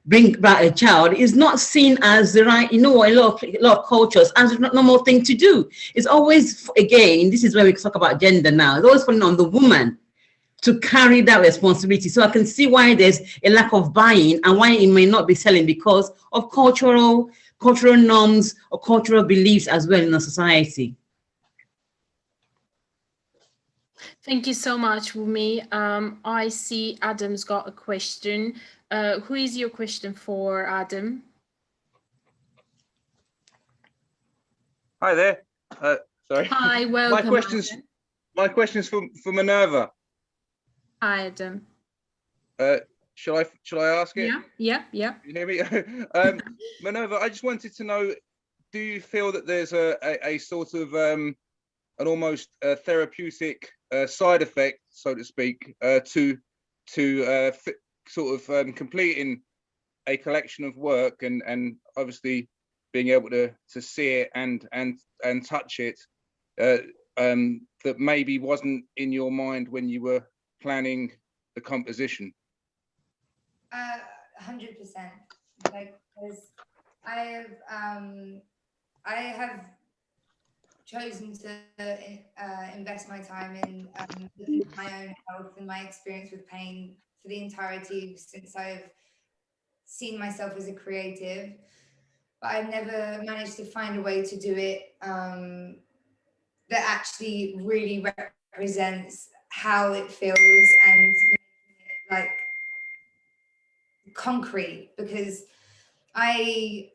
bring back a child is not seen as the right, you know what, a lot of cultures, as a normal thing to do. It's always, again, this is where we talk about gender now, it's always falling on the woman to carry that responsibility. So I can see why there's a lack of buy-in and why it may not be selling because of cultural norms or cultural beliefs as well in a society. Thank you so much, Wunmi. I see Adam's got a question. Who is your question for, Adam? Hi there. Sorry. Hi, welcome. My question's for Minerva. Hi, Adam. Shall I ask it? Yeah. You hear me? Minerva, I just wanted to know, do you feel that there's a sort of an almost therapeutic side effect, so to speak, to sort of completing a collection of work and obviously being able to see it and touch it, that maybe wasn't in your mind when you were planning the composition? 100%. Like, because I have chosen to invest my time in my own health and my experience with pain for the entirety since I've seen myself as a creative, but I've never managed to find a way to do it that actually really represents how it feels and making it like concrete, because I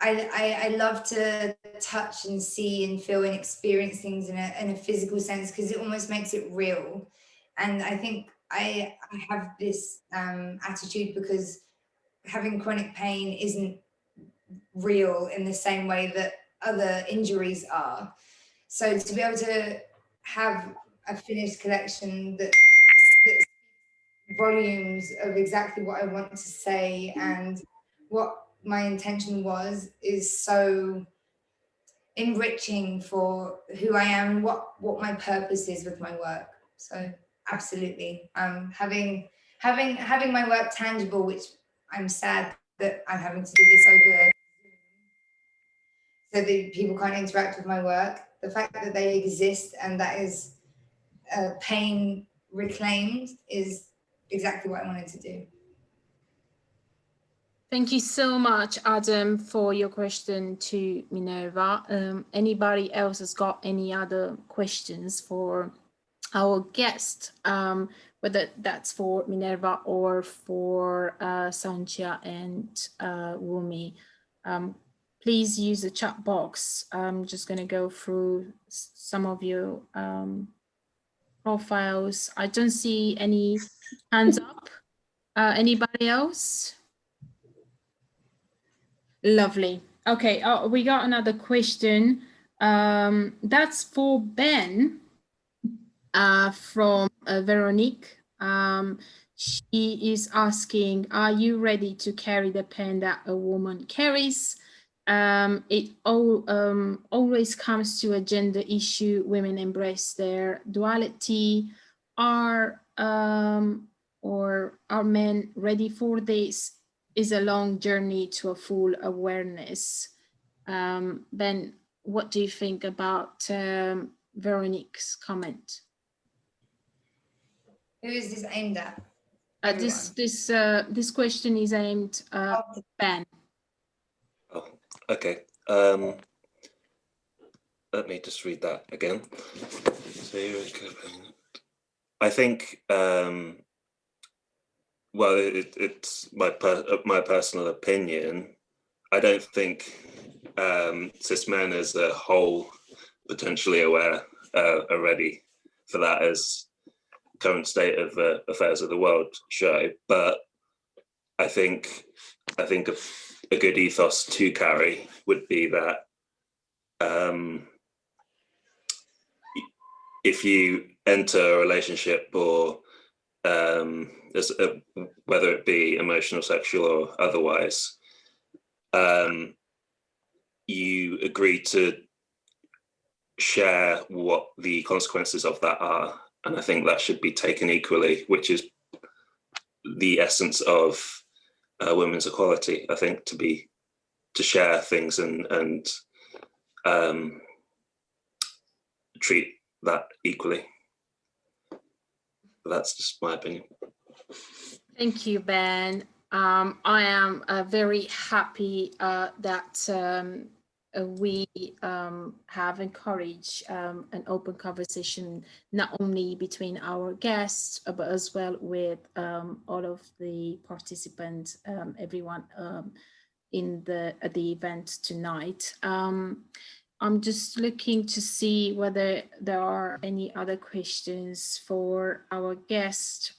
love to touch and see and feel and experience things in a physical sense because it almost makes it real. And I think I have this attitude because having chronic pain isn't real in the same way that other injuries are. So to be able to have a finished collection that volumes of exactly what I want to say and what my intention was is so enriching for who I am and what my purpose is with my work. So absolutely, having my work tangible, which I'm sad that I'm having to do this over so that people can't interact with my work. The fact that they exist and that is pain reclaimed is exactly what I wanted to do. Thank you so much, Adam, for your question to Minerva. Anybody else has got any other questions for our guest, whether that's for Minerva or for Sanchia and Wunmi? Please use the chat box. I'm just going to go through some of your profiles. I don't see any hands up. Anybody else? Lovely. Okay, we got another question. That's for Ben from Veronique. She is asking, are you ready to carry the pen that a woman carries? It always comes to a gender issue. Women embrace their duality. Or are men ready for this? Is a long journey to a full awareness. Ben, what do you think about Veronique's comment? Who is this aimed at? This question is aimed at Ben. Okay. Let me just read that again. So I think, well, it's my personal opinion. I don't think cis men as a whole potentially aware are ready for that, as current state of affairs of the world show. But I think a good ethos to carry would be that if you enter a relationship, or whether it be emotional, sexual, or otherwise, you agree to share what the consequences of that are. And I think that should be taken equally, which is the essence of women's equality, I think, to share things and treat that equally. But that's just my opinion. Thank you, Ben. I am very happy that we have encouraged an open conversation, not only between our guests, but as well with all of the participants, everyone at the event tonight. I'm just looking to see whether there are any other questions for our guest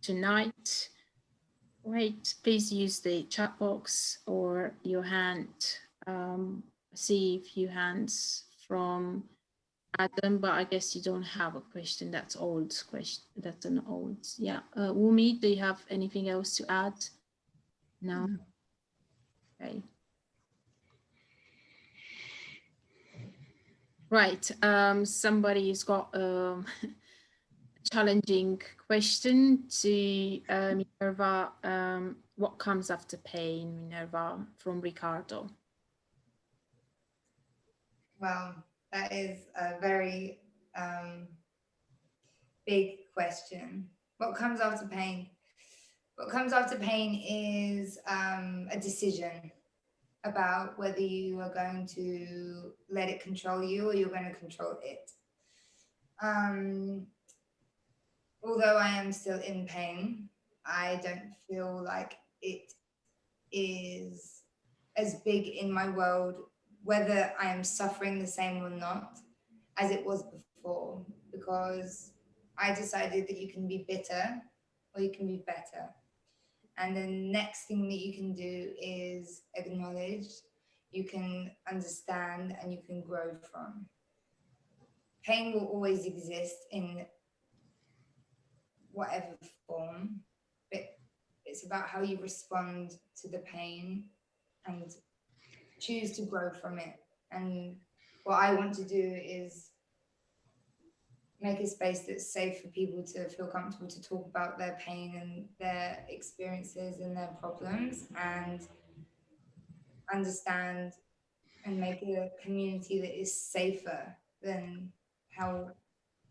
tonight. Wait, please use the chat box or your hand. See a few hands from Adam, but I guess you don't have a question. That's old question. That's an old. Yeah. Wumi, do you have anything else to add? No. Okay. Right. Somebody's got a challenging question to Minerva. What comes after pain, Minerva, from Ricardo? Well, that is a very big question. What comes after pain? What comes after pain is a decision about whether you are going to let it control you or you're going to control it. Although I am still in pain, I don't feel like it is as big in my world, whether I am suffering the same or not, as it was before, because I decided that you can be bitter or you can be better. And the next thing that you can do is acknowledge, you can understand, and you can grow from. Pain will always exist in whatever form, but it's about how you respond to the pain and choose to grow from it. And what I want to do is make a space that's safe for people to feel comfortable to talk about their pain and their experiences and their problems, and understand and make a community that is safer than how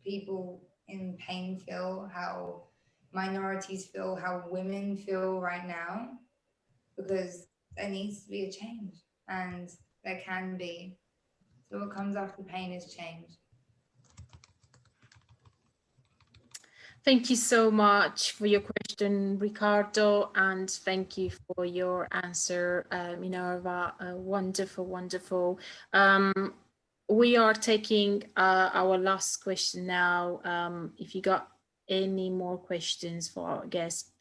people in pain feel, how minorities feel, how women feel right now, because there needs to be a change, and there can be. So what comes after pain is change. Thank you so much for your question, Ricardo, and thank you for your answer, Minerva. Wonderful, wonderful. We are taking our last question now. If you got any more questions for our guest,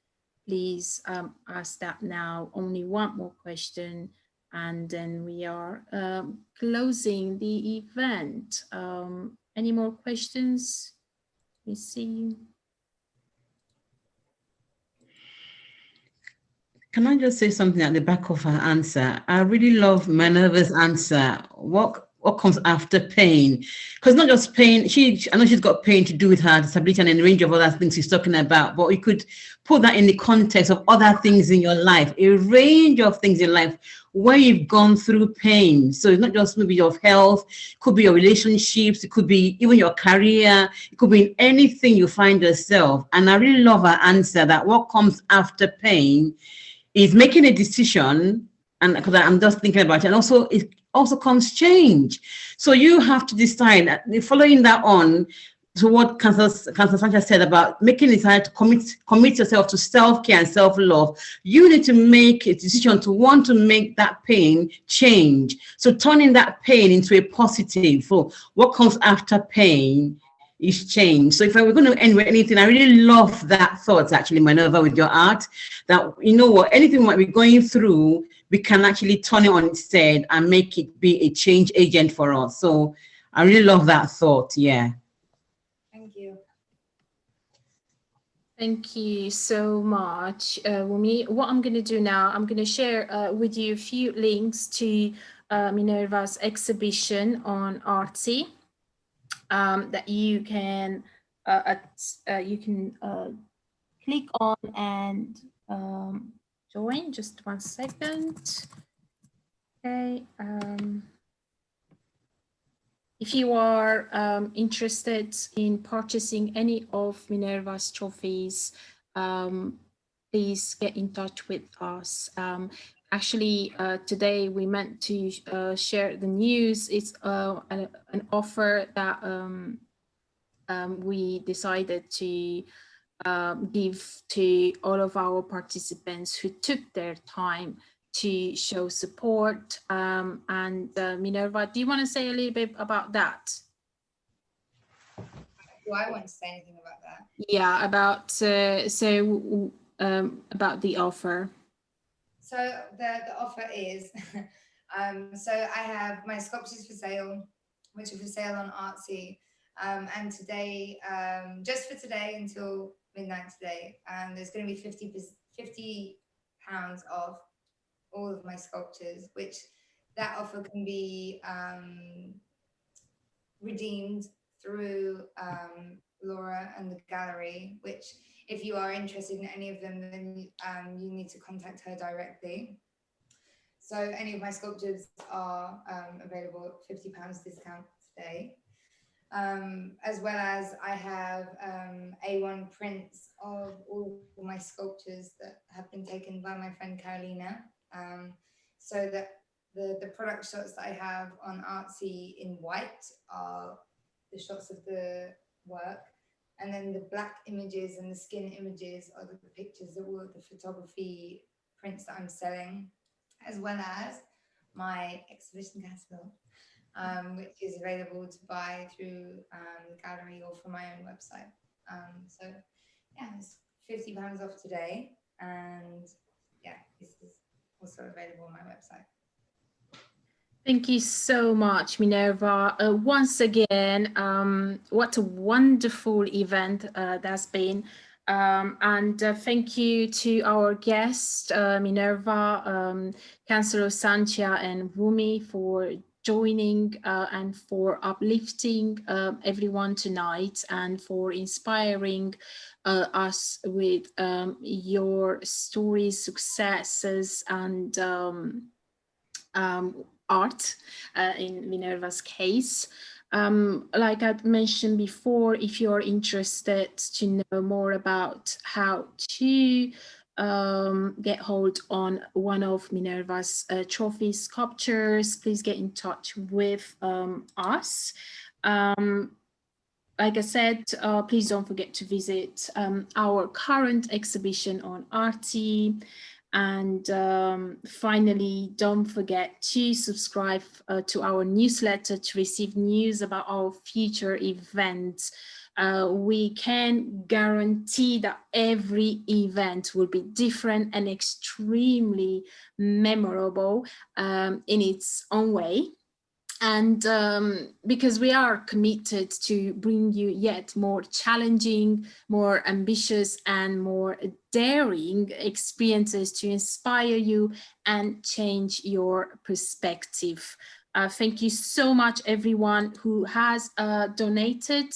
please ask that now. Only one more question, and then we are closing the event. Any more questions? Let me see. Can I just say something at the back of her answer? I really love Minerva's answer. What comes after pain? Because not just pain, I know she's got pain to do with her disability and a range of other things she's talking about, but you could put that in the context of other things in your life, a range of things in life where you've gone through pain. So it's not just maybe your health, it could be your relationships, it could be even your career, it could be in anything you find yourself. And I really love her answer that what comes after pain is making a decision And because I'm just thinking about it, and also it also comes change. So you have to decide, following that on to what Councillor Sanchez said about making it hard to commit yourself to self-care and self-love. You need to make a decision to want to make that pain change. So turning that pain into a positive. So what comes after pain is change. So if I were going to end with anything, I really love that thought, actually, Minerva, with your art, that, you know what, anything we might be going through, we can actually turn it on its head and make it be a change agent for us. So I really love that thought. Yeah. Thank you. Thank you so much, Wumi. What I'm going to do now, I'm going to share with you a few links to Minerva's exhibition on Artsy that you can click on and join. Just 1 second. Okay. If you are interested in purchasing any of Minerva's trophies, please get in touch with us. Actually, today we meant to share the news. It's an offer that we decided to give to all of our participants who took their time to show support. And Minerva, do you want to say a little bit about that? Do I want to say anything about that? Yeah, about about the offer. So the offer is, so I have my sculptures for sale, which are for sale on Artsy. And today, just for today until midnight today, there's going to be £50 off all of my sculptures, which that offer can be redeemed through Laura and the gallery, which if you are interested in any of them, then you need to contact her directly. So any of my sculptures are available at £50 discount today. As well as I have A1 prints of all of my sculptures that have been taken by my friend Carolina. So that the product shots that I have on Artsy in white are the shots of the work, and then the black images and the skin images are the pictures of all of the photography prints that I'm selling, as well as my exhibition catalog, which is available to buy through the gallery or from my own website. So yeah, it's £50 off today, and yeah, this is also available on my website. Thank you so much, Minerva. Once again, what a wonderful event that's been. And thank you to our guests, Minerva, Councillor Sanchia and Wumi, for joining and for uplifting everyone tonight and for inspiring us with your stories, successes, and art in Minerva's case. Like I mentioned before, if you're interested to know more about how to get hold on one of Minerva's trophy sculptures, please get in touch with us. Like I said, please don't forget to visit our current exhibition on Artsy. And finally, don't forget to subscribe to our newsletter to receive news about our future events. We can guarantee that every event will be different and extremely memorable in its own way. And because we are committed to bring you yet more challenging, more ambitious, and more daring experiences to inspire you and change your perspective. Thank you so much, everyone who has donated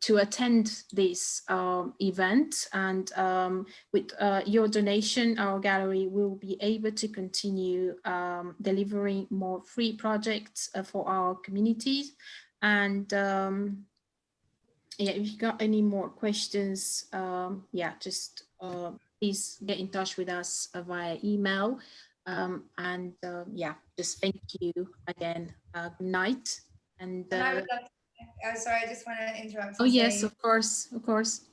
to attend this event, and with your donation, our gallery will be able to continue delivering more free projects for our communities. And yeah, if you got any more questions, yeah, just please get in touch with us via email. And yeah, just thank you again. Good night. And I would love to, sorry, I just want to interrupt. oh And yes, say, of course, of course.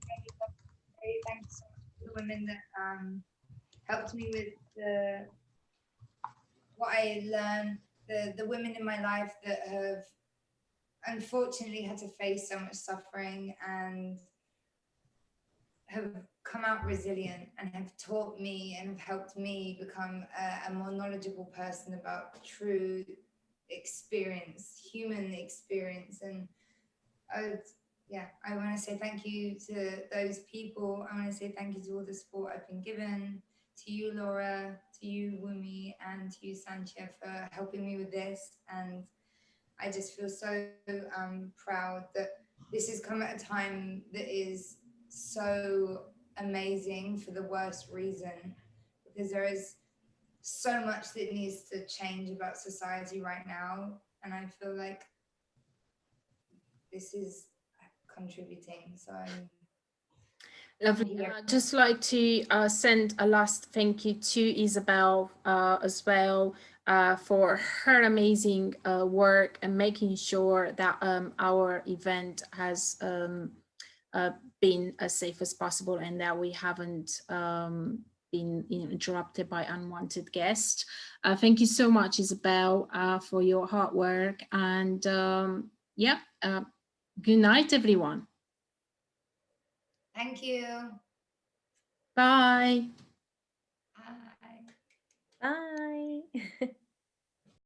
thank you so much to the women that helped me with what I learned, the women in my life that have unfortunately had to face so much suffering and have come out resilient and have taught me and have helped me become a more knowledgeable person about true experience, human experience. And yeah, I want to say thank you to those people. I want to say thank you to all the support I've been given, to you, Laura, to you, Wumi, and to you, Sanchia, for helping me with this. And I just feel so proud that this has come at a time that is so amazing for the worst reason, because there is so much that needs to change about society right now. And I feel like this is contributing. So Lovely. I'd just like to send a last thank you to Isabel as well for her amazing work and making sure that our event has been as safe as possible and that we haven't been interrupted by unwanted guests. Thank you so much, Isabel, for your hard work. And yeah, good night, everyone. thank you. Bye. Bye. Bye.